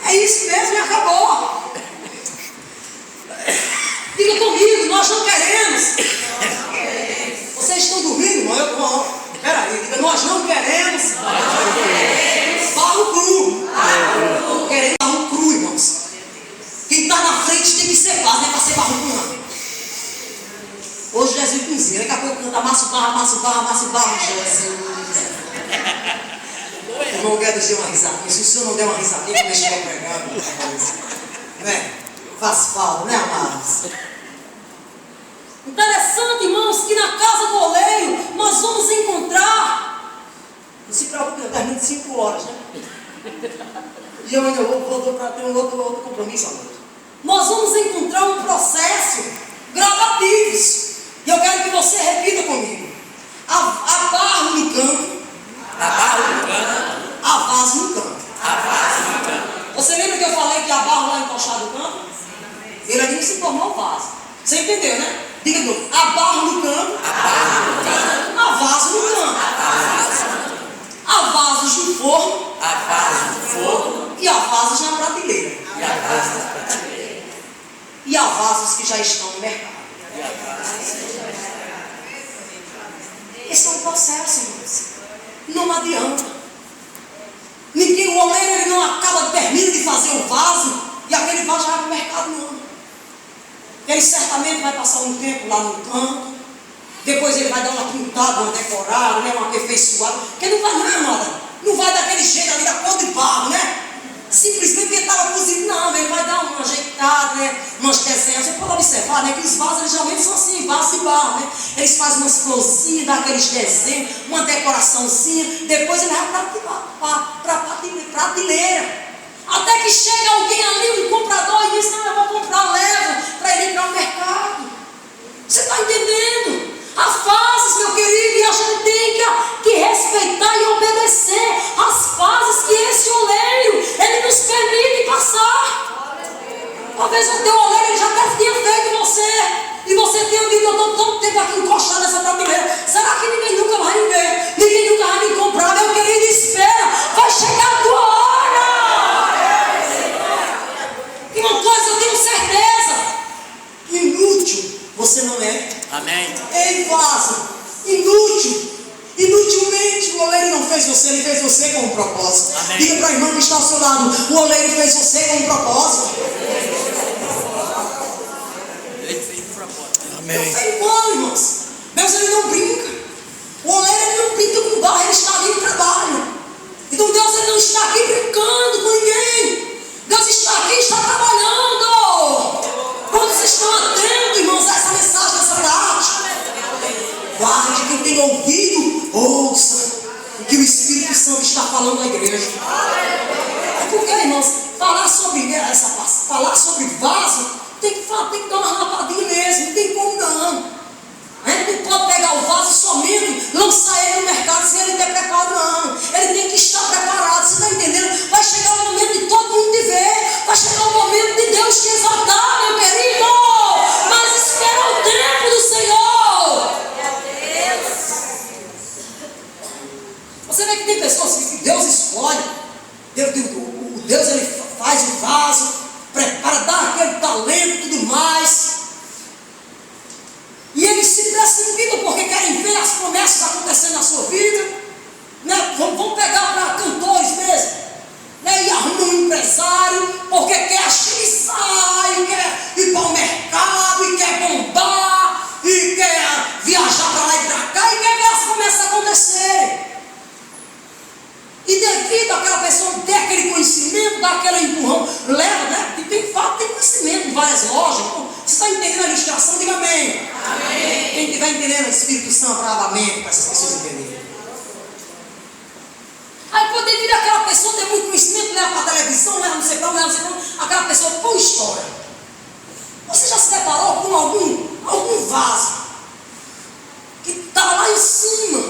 É isso mesmo e acabou. Diga comigo, nós não queremos. Vocês estão dormindo, irmão? Peraí, diga, nós não queremos. Barro cru. Queremos barro cru, irmãos. Quem está na frente tem que ser vaso, não é para ser barro cru, não. Hoje Jesus cozinha, daqui a pouco canta amasso barro, Jesus. O irmão Guedes deu uma risadinha. Se o senhor não der uma risadinha, eu deixo eu pregando. Né? Faz falta, né, amados? Interessante, irmãos, que na casa do oleiro nós vamos encontrar. Não se preocupe, eu termino de 5 horas, né? E eu ainda vou para ter um outro compromisso, amor. Nós vamos encontrar um processo gradativo. E eu quero que você repita comigo. A barro no campo. A vaso no campo. Você lembra que eu falei que a barro lá encostado no campo? Ele ali se tornou vaso. Você entendeu, né? Diga de novo. A barro no campo. A vaso no campo. Há vasos no forno. E há vasos na prateleira. E há vasos que já estão no mercado. Esse é um processo, irmãos. Não adianta. O oleiro ele não termina de fazer o vaso e aquele vaso já vai para o mercado, não. Ele certamente vai passar um tempo lá no canto. Depois ele vai dar uma pintada, uma decorada, né, uma aperfeiçoada. Porque não vai, não, amada. Não vai daquele jeito ali da cor de barro, né? Simplesmente porque estava cozido, não. Ele vai dar uma ajeitada, né? Umas desenhos. Você pode observar, né? Que os vasos eles geralmente são assim, vasos de barro, né? Eles fazem umas florzinhas, dão aqueles desenhos, uma decoraçãozinha. Depois ele vai para prateleira. Até que chega alguém ali, um comprador, e diz: não, eu vou comprar, levo para ele ir para o mercado. Você está entendendo? Há fases, meu querido, e a gente tem que respeitar e obedecer as fases que esse oleiro, ele nos permite passar. Talvez o teu oleiro ele já até tenha feito você, e você tenha dito: eu estou todo tempo aqui encostado nessa prateleira. Será que ninguém nunca vai me ver? Ninguém nunca vai me comprar? Meu querido, espera, vai chegar a tua hora. E uma coisa eu tenho certeza: inútil você não é. Amém. Ei, vaso, inutilmente o oleiro não fez você, ele fez você com um propósito. Amém. Diga para a irmã que está ao seu lado: o oleiro fez você com um propósito. Ele fez um propósito. Deus é igual, irmãos. Deus ele não brinca. O oleiro ele não brinca com barro, ele está ali em trabalho. Então Deus ele não está aqui brincando com ninguém. Deus está aqui, está trabalhando. Quando vocês estão atentos, irmãos, a essa mensagem dessa tarde, guarde, quem tem ouvido, ouça o que o Espírito Santo está falando à igreja. É porque, irmãos, falar sobre vaso, tem que dar uma rapadinha mesmo, não tem como não. A gente não pode pegar o vaso e somente lançar ele no mercado sem ele ter preparo, não. Ele tem que estar preparado, você está entendendo? Vai chegar o momento de todo mundo te ver, vai chegar o momento de Deus te exaltar, meu querido. Mas espera o tempo do Senhor. Você vê que tem pessoas que Deus escolhe. faz o vaso, prepara, dá aquele talento e tudo mais. E eles se precipitam porque querem ver as promessas acontecendo na sua vida. Né? Vão pegar para cantores mesmo. Né? E arrumam um empresário porque quer agilizar, e quer ir para o mercado, e quer bombar, e quer viajar para lá e para cá, e quer ver as promessas acontecerem. E devido àquela pessoa ter aquele conhecimento, dar aquele empurrão, leva, né? E tem fato, tem conhecimento em várias lojas. Você está entendendo a ilustração? Diga amém. Amém. Quem estiver entendendo o Espírito Santo, dá amém para essas pessoas entenderem. Aí pode vir aquela pessoa ter muito conhecimento, leva para a televisão, leva não sei para onde, aquela pessoa com história. Você já se deparou com algum vaso que estava lá em cima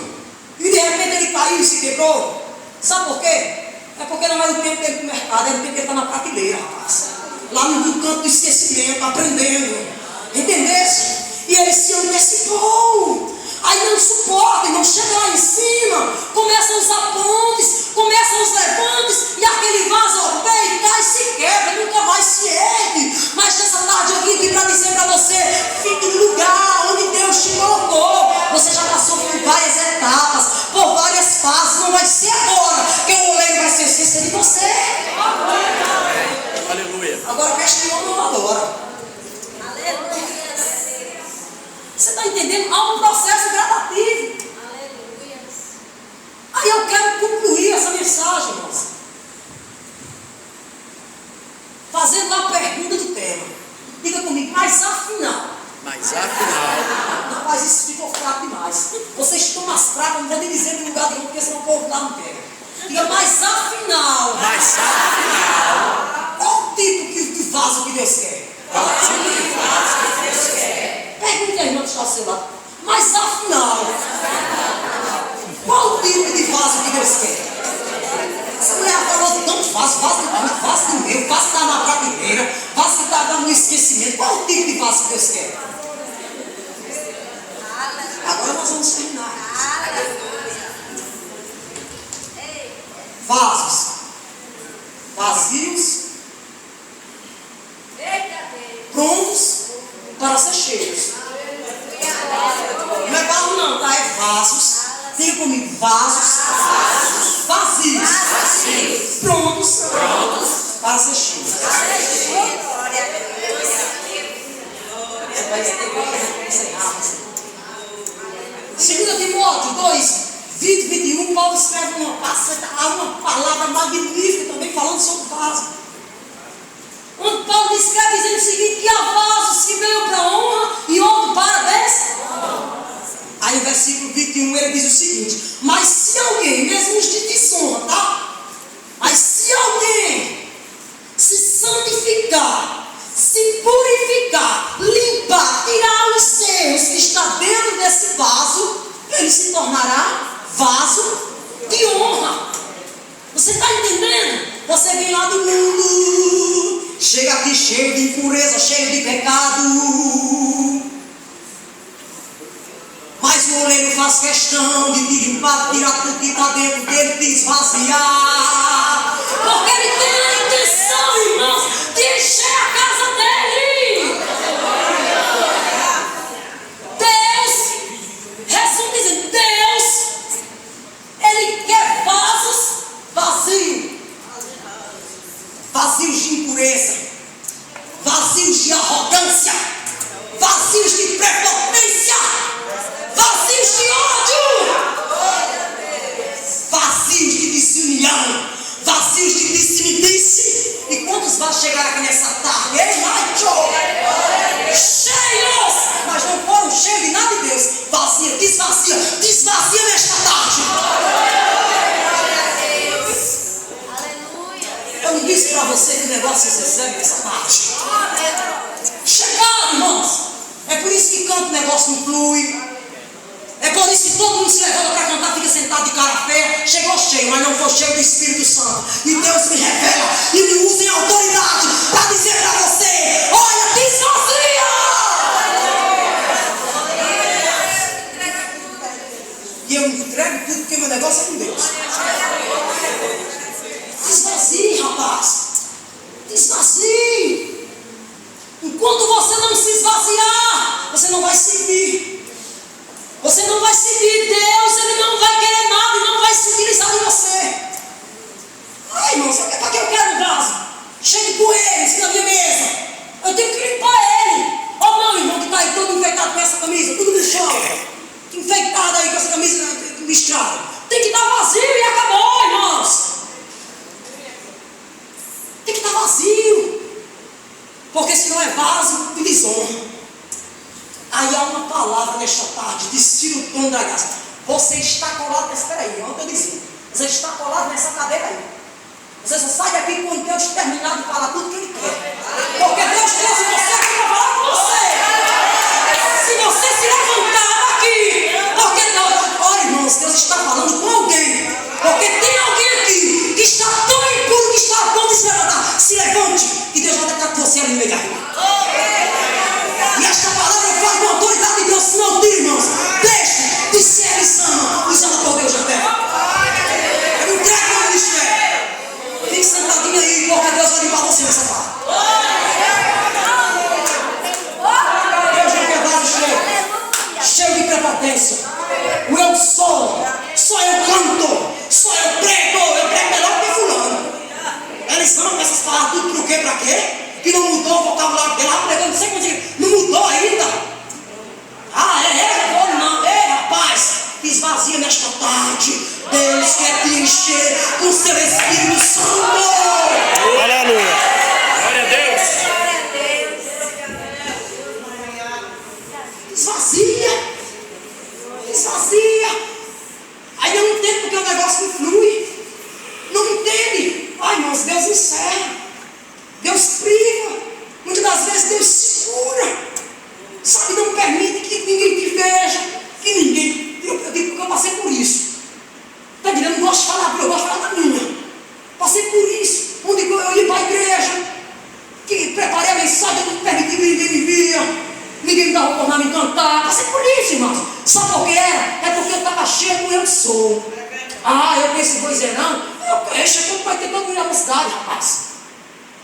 e de repente ele caiu e se quebrou? Sabe por quê? É porque não é o tempo dele para o mercado, é o tempo que ele está na prateleira, rapaz. Lá no canto do esquecimento, aprendendo. Entendesse? E ele se antecipou. Aí não suporta, não chega lá em cima, começam os apontes, começam os levantes, e aquele vaso ordeia e cai, se quebra, nunca mais se ergue. Mas nessa tarde eu vim aqui para dizer para você, fique no lugar onde Deus te colocou. Você já passou por várias etapas, por várias fases, não vai ser agora que o oleiro vai se esquecer de você. Aleluia. Agora questiona não agora. Você está entendendo? Há um processo gradativo. Aleluia. Aí eu quero concluir essa mensagem, irmãos, fazendo a pergunta do tema. Diga comigo, mas afinal. Rapaz, isso ficou fraco demais. Vocês estão mais fracos, não vou nem dizer no lugar de onde, porque senão o povo lá não pega. Diga, mas afinal. Qual o tipo de vaso que Deus quer? Pergunta a irmã que está ao seu lado. Mas afinal, qual o tipo de vaso que Deus quer? Essa mulher falou tanto vaso de meu, vaso que está na prateleira, vaso que está no esquecimento. Qual o tipo de vaso que Deus quer? Agora nós vamos terminar. Vasos vazios, prontos para ser cheios. Não é barro não, tá? É vasos. Diga comigo, vasos vazios, prontos para ser cheios. Segunda Timóteo 2, 20, 21, Paulo escreve uma palavra magnífica também falando sobre vaso. Onde Paulo escreve dizendo o seguinte, que há vasos que veio para honra e outro para desonra. Aí no versículo 21 ele diz o seguinte, mas se alguém, mesmo os de desonra, tá? Mas se alguém se santificar, se purificar, limpar, tirar os erros que está dentro desse vaso, ele se tornará vaso de honra. Você está entendendo? Você vem lá do mundo, chega aqui cheio de impureza, cheio de pecado, mas o oleiro faz questão de te limpar, tirar tudo que está dentro dele, te esvaziar, porque ele tem a intenção, irmãos, de encher a casa dele. Deus, resumo dizendo, Deus, ele quer vasos vazios de impureza, vazios de arrogância, vazios de prepotência, vazios de ódio, vazios de desunião, vazios de dissimidice. E quantos vão chegar aqui nessa tarde? Ei, macho! Cheios! Mas não foram cheios de nada de Deus. Vazia, desvazia nesta tarde. Eu não disse para você que o negócio se recebe nessa tarde. Chegado, irmãos. É por isso que canta o negócio não flui. É por isso que todo mundo se levanta para cantar, fica sentado de cara feia. Chegou cheio, mas não foi cheio do Espírito Santo. E Deus me revela e me usa em autoridade para dizer para você, olha, desvazia! E eu entrego tudo porque meu negócio é com Deus. Desvazie, rapaz. Esvazie. Enquanto você não se esvaziar, você não vai seguir. Você não vai seguir Deus, Ele não vai querer nada e não vai se utilizar de você. Ai, irmãos, para que eu quero um vaso? Cheio de poeira em cima da minha mesa. Eu tenho que limpar ele. Ou não, irmão, que está aí todo enfeitado com essa camisa, tudo no chão. Enfeitado aí com essa camisa listrada. Tem que estar vazio e acabou, irmãos. Tem que estar vazio. Porque se não é vaso, de desonra. Aí há uma palavra nesta tarde, de Ciro Tom da Graça. Você está colado, espera aí, ontem eu disse. Você está colado nessa cadeira aí. Você só sai daqui quando Deus terminar de falar tudo que Ele quer. Porque Deus trouxe você aqui para falar com você. Se você se levantar aqui, porque Deus, olha irmãos, Deus está falando com alguém. Porque tem alguém aqui que está tão impuro que está a ponto de se levantar. Se levante, que Deus vai tratar com você ali no meio da rua. E esta palavra eu falo com a autoridade de Deus, não tira, irmãos. Deixe de ser usando por Deus na terra. Eu não quero o ministério. Fique sentadinho aí, porque Deus vai limpar você nessa parte. Deus não quer vaso cheio de prepotência. O eu sou eu canto, só eu prego melhor que fulano. Eles amam essas palavras tudo pro quê, pra quê? Que não mudou o vocabulário dele, lá pregando, não sei quanto dias, não mudou ainda. Não, rapaz, esvazia nesta tarde. Deus quer te encher com seu Espírito Santo. Aleluia. Glória a Deus. Esvazia. Aí eu não entendo porque o negócio não flui. Não entende. Ai, irmãos, Deus encerra. Deus priva. Muitas das vezes Deus segura. Sabe, não permite que ninguém te veja. Que ninguém. Eu digo porque eu passei por isso. Está dizendo, eu não gosto de falar, eu gosto de falar da minha. Passei por isso. Onde eu ia para a igreja. Que preparei a mensagem, eu não permiti que ninguém me via. Ninguém me dava por nada me cantar. Passei por isso, irmãos. Sabe por que era? É porque eu estava cheio do eu sou. Eu pensei, vozeirão. Deixa que eu vai ter todo mundo na cidade, rapaz.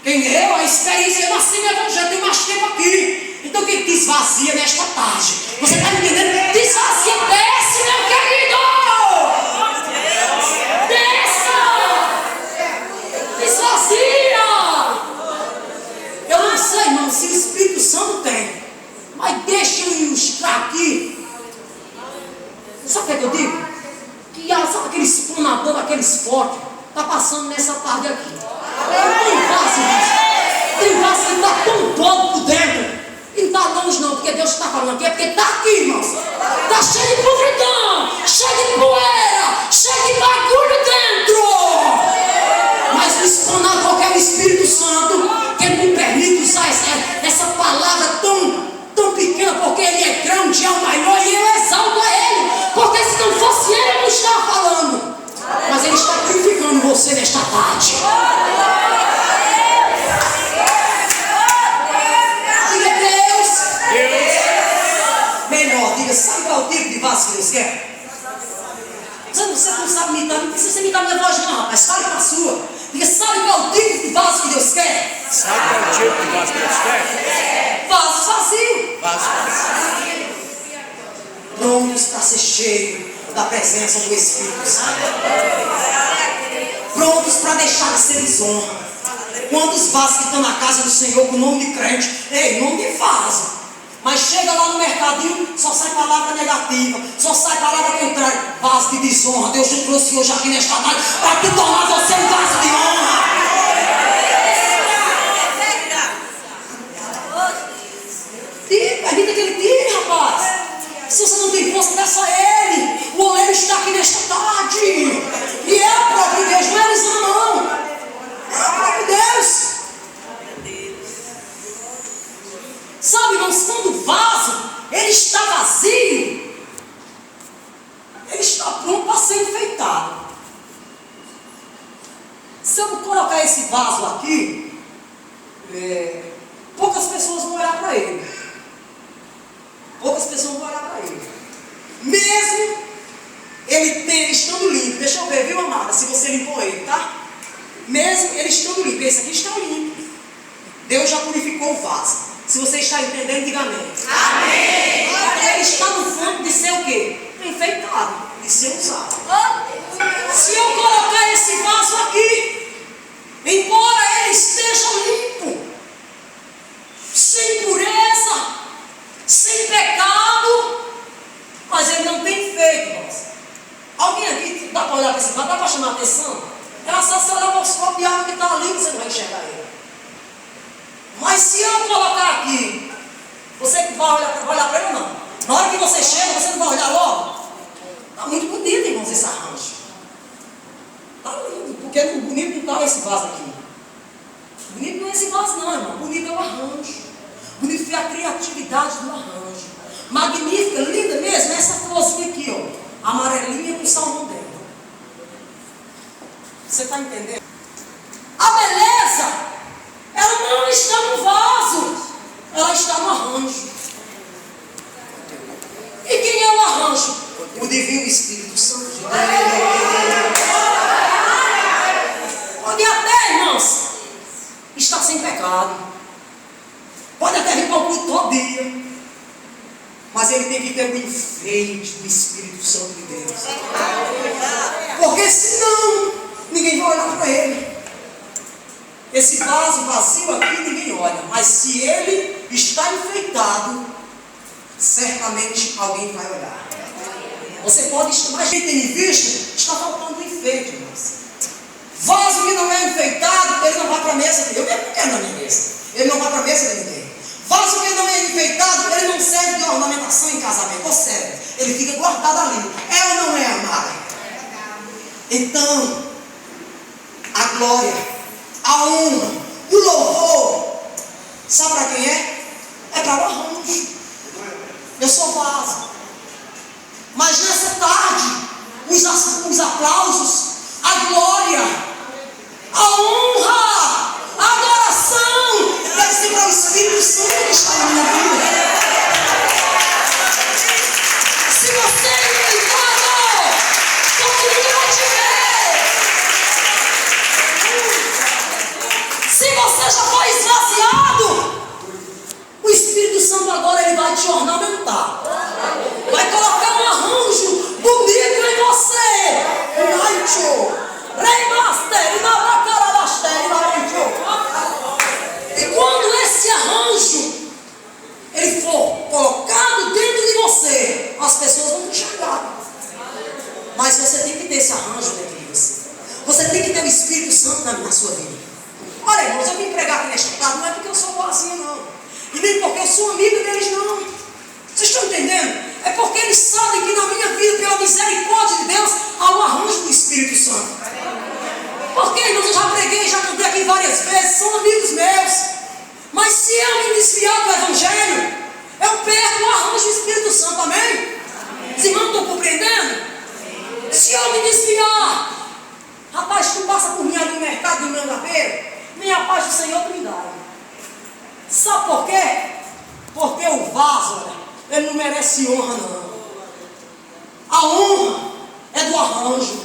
Quem eu, a experiência, eu nasci no evangelho, tenho mais tempo aqui. Então quem te esvazia nesta tarde? Você está entendendo? Te esvazia, desce, meu querido! Desça! Esvazia! Eu não sei, irmão, se o Espírito Santo tem. Mas deixa eu ilustrar aqui. Sabe o que eu digo? Que sabe aquele esponador daqueles fortes está passando nessa tarde aqui. Tem vaso que está tão todo por dentro. E não está longe não, porque Deus está falando aqui, é porque está aqui, irmãos. Está cheio de podridão, cheio de poeira, cheio de bagulho dentro. Mas o esponador que é o Espírito Santo, que Ele me permite usar essa palavra tão pequena, porque Ele é grande, é o maior, e eu exalto a Ele. Porque se não fosse Ele, eu não estava falando. Mas Ele está purificando você nesta tarde. Diga Deus. Melhor, diga, sabe qual é o tipo de vaso que Deus quer? Você não sabe imitar, não precisa imitar minha voz não, rapaz, fale com a sua. Diga, sabe qual é o tipo de vaso que Deus quer? Sabe qual é o tipo de vaso que Deus quer? Vaso vazio. Vaso vazio. Prontos para ser cheio da presença do Espírito Santo. Prontos para deixar de ser desonra. Quantos vasos que estão na casa do Senhor com nome de crente? Ei, nome de vaso. Mas chega lá no mercadinho, só sai palavra negativa, só sai palavra contrária. Vaso de desonra. Deus te trouxe hoje aqui nesta tarde para te tornar você um vaso de honra. Permita que Ele tire, rapaz. Se você não tem força, peça a Ele. O oleiro está aqui nesta tarde. E é o próprio Deus, não é Elisama não. É o próprio Deus. Sabe, irmãos, quando o vaso ele está vazio, ele está pronto para ser enfeitado. Se eu colocar esse vaso aqui, poucas pessoas vão olhar para ele. Poucas pessoas vão olhar para ele. Mesmo ele estando limpo. Deixa eu ver, viu, amada? Se você limpou ele, tá? Mesmo ele estando limpo. Esse aqui está limpo. Deus já purificou o vaso. Se você está entendendo, diga amém. Amém. Ele está no fundo de ser o quê? Enfeitado, de ser usado. Se eu colocar esse vaso aqui, embora ele esteja limpo, sem impureza, sem pecado, mas ele não tem feito, irmãos. Alguém aqui dá para olhar para esse vaso, dá para chamar a atenção? Ela só se olhar para os copos de água que está ali, você não vai enxergar ele. Mas se eu colocar aqui, você vai olhar para ele ou não? Na hora que você chega, você não vai olhar logo? Está muito bonito, irmãos, esse arranjo. Está lindo, porque bonito não está esse vaso aqui. Bonito não é esse vaso não, irmão. Bonito é o arranjo. Bonito é a criatividade do arranjo. Magnífica, linda mesmo, é essa florzinha aqui, ó. Amarelinha com salmão dentro. Você está entendendo? A beleza, ela não está no vaso, ela está no arranjo. E quem é o arranjo? O Divino Espírito Santo de Deus. Pode até, irmãos, estar sem pecado. Pode até vir para o culto todo dia. Mas ele tem que ter o enfeite do Espírito Santo de Deus. Porque senão, ninguém vai olhar para ele. Esse vaso vazio aqui ninguém olha. Mas se ele está enfeitado, certamente alguém vai olhar. Você pode estar, mas quem tem visto, está faltando enfeite, irmãos. Vaso que não é enfeitado, ele não vai para a mesa dele. Eu mesmo não quero na minha mesa. Ele não vai para a mesa de ninguém. Vaso que não é enfeitado, ele não serve de ornamentação em casamento. Ou serve, ele fica guardado ali. É ou não é, amada? Então, a glória, a honra, o louvor, sabe para quem é? É para o arranjo. Eu sou vaso. Mas nessa tarde, os aplausos, a glória, a honra, a adoração deve ser para o Espírito Santo que está na minha vida. Se você é limitado, continue a te ver. Se você já foi esvaziado, o Espírito Santo agora ele vai te ornamentar. Vai colocar um arranjo bonito em você. E quando esse arranjo ele for colocado dentro de você, as pessoas vão te enxergar. Mas você tem que ter esse arranjo dentro de você. Você tem que ter o Espírito Santo na sua vida. Olha, irmãos, eu vim pregar aqui nesta casa, não é porque eu sou boazinho, não. E nem porque eu sou amigo deles, não. Vocês estão entendendo? É porque eles sabem que na minha vida, pela misericórdia de Deus, há um arranjo do Espírito Santo. Porque, irmãos, eu já preguei, já cantei aqui várias vezes, são amigos meus. Mas se eu me desviar do Evangelho, eu perco o arranjo do Espírito Santo, amém? Os irmãos estão compreendendo? Se eu me desviar, rapaz, tu passa por mim ali no mercado do Mangabeiro, nem a paz do Senhor tu me dá. Sabe por quê? Porque o vaso, olha, ele não merece honra, não. A honra é do arranjo.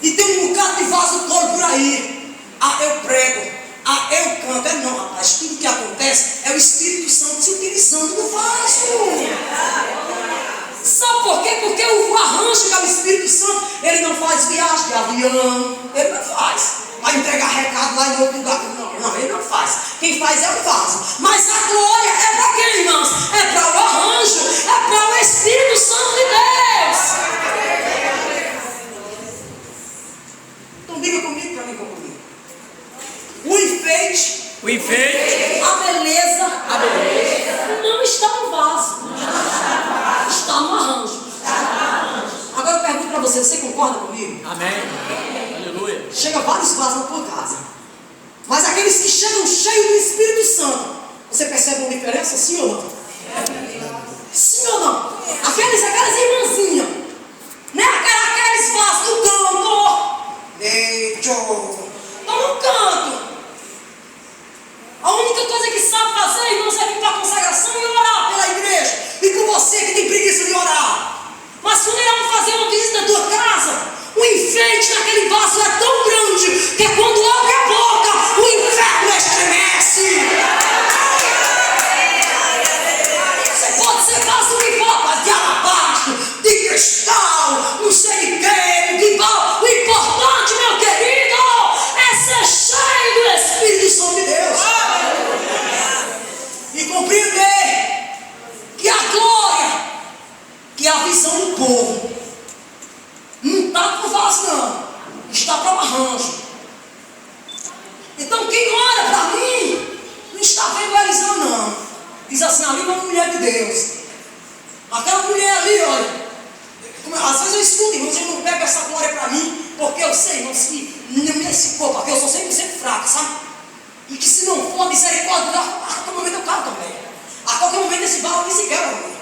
E tem um bocado de vaso todo por aí. Ah, eu prego. Ah, eu canto. É não, rapaz. Tudo que acontece é o Espírito Santo se utilizando do vaso. Sabe por quê? Porque o arranjo que é o Espírito Santo, ele não faz viagem de avião. Ele não faz. Vai entregar recado lá em outro lugar. Não, ele não faz. Quem faz é o vaso. Mas a glória é para quem, irmãos? É para o arranjo. É para o Espírito Santo de Deus. Então diga comigo para mim concluir. O enfeite, a beleza, não está no vaso. Está no arranjo. Agora eu pergunto para você, você concorda comigo? Amém. Aleluia. Chega vários vasos na tua casa. Mas aqueles que chegam cheios do Espírito Santo, você percebe uma diferença, sim ou não? Sim ou não? Aquelas irmãzinhas, né? Aqueles vasos do canto. Estão no canto. A única coisa que sabe fazer, irmãos, é vir para a consagração e orar pela igreja. E com você que tem preguiça de orar. Mas quando eles vão fazer uma visita na tua casa, o enfeite naquele vaso é tão grande que quando abre a boca, o inferno estremece. E que se não for misericórdia, a qualquer momento eu calo também. A qualquer momento esse barro aqui se quebra.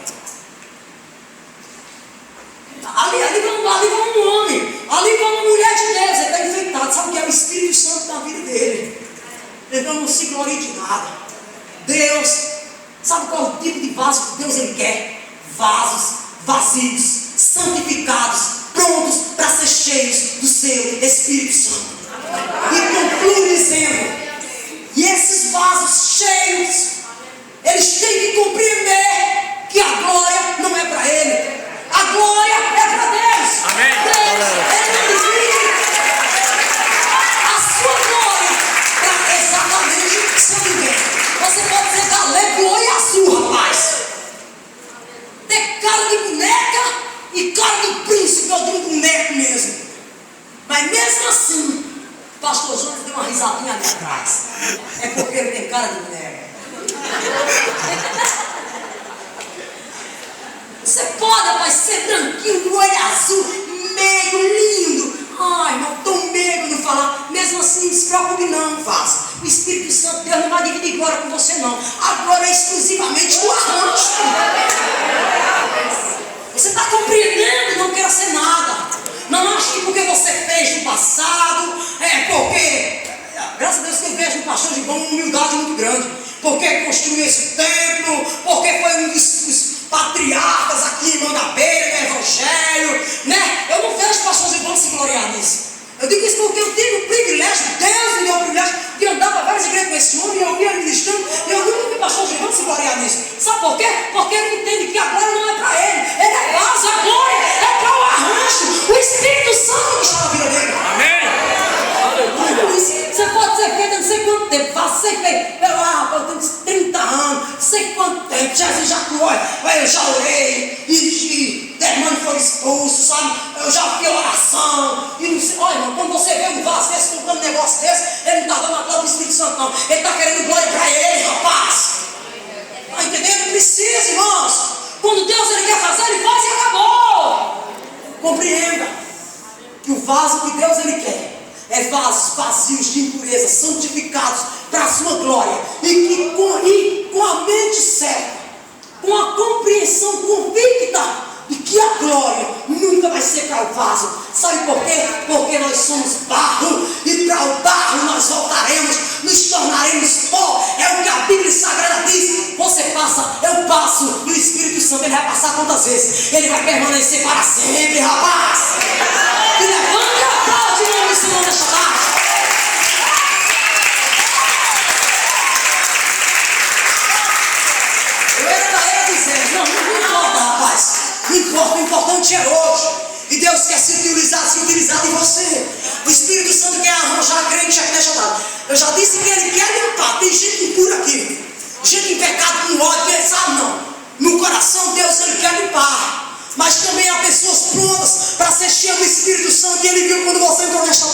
Ali vai um homem, ali vai uma mulher de Deus, ele está enfeitado. Sabe o que é o Espírito Santo na vida dele? Então não se glorie de nada. Deus, sabe qual é o tipo de vaso que Deus ele quer? Vasos vazios, santificados, prontos para ser cheios do seu Espírito Santo. E conclui dizendo, e esses vasos cheios, eles têm que compreender que a glória não é para ele, a glória é para Deus. Amém. Deus, ele divide a sua glória para exatamente seu ninguém. Você pode dizer da glória azul, rapaz. Ter cara de boneca e cara de príncipe, eu digo boneco mesmo. Mas mesmo assim, o pastor Jonas deu uma risadinha ali atrás. É porque ele tem cara de boneca. Você pode, rapaz, ser branquinho, olho azul, meigo, lindo. Ai, irmão, tão meigo de falar. Mesmo assim, não se preocupe não, faça. O Espírito Santo, Deus não vai dividir glória com você não. A glória é exclusivamente do arranjo. Você está compreendendo? Não quer ser nada. Não acho que porque você fez no passado, porque, graças a Deus que eu vejo no pastor de uma humildade muito grande. Porque construiu esse templo, porque foi um dos patriarcas aqui em Mangabeira, no Evangelho, né? Eu não vejo pastor de bom se gloriar nisso. Eu digo isso porque eu tive o privilégio, Deus me deu o privilégio de andar para várias igrejas com esse homem, e eu vi ele ministrando, e eu nunca vi pastor de bom se gloriar nisso. Sabe por quê? Porque ele entende que a glória não é para ele é base, a glória é para o arranjo, o Espírito Santo que está na vida dele. Amém. Aleluia. Você pode ser feito não sei quanto tempo, você fez, eu tenho 30 anos, não sei quanto tempo, Jesus já curou, eu já orei, e demônio foi expulso, sabe? Eu já fiz oração, e não sei, olha irmão, quando você vê um vaso desse, comprando um negócio desse, ele não está dando a glória do Espírito Santo não, ele está querendo glória para ele, rapaz. Está entendendo? Não precisa, irmãos. Quando Deus ele quer fazer, ele faz e acabou. Compreenda que o vaso que Deus ele quer é vasos vazios de impureza, santificados para a sua glória, e que com a mente certa, com a compreensão convicta de que a glória nunca vai ser para o vaso. Sabe por quê? Porque nós somos barro, e para o barro nós voltaremos, nos tornaremos pó. É o que a Bíblia Sagrada diz. Você passa, eu passo, e o Espírito Santo ele vai passar quantas vezes? Ele vai permanecer para sempre, rapaz. E levante e aplaude o nome do Senhor nesta tarde. Eu era dizendo, não importa, rapaz. Não importa, o importante é hoje. E Deus quer se utilizar em você. O Espírito Santo quer arranjar crente aqui nesta tarde. Eu já disse que ele quer limpar. Tem gente impura aqui. Gente em pecado, com ódio, ele sabe não. No coração, Deus ele quer limpar. Mas também há pessoas prontas para ser cheias do Espírito Santo. E ele viu quando você entrou nesta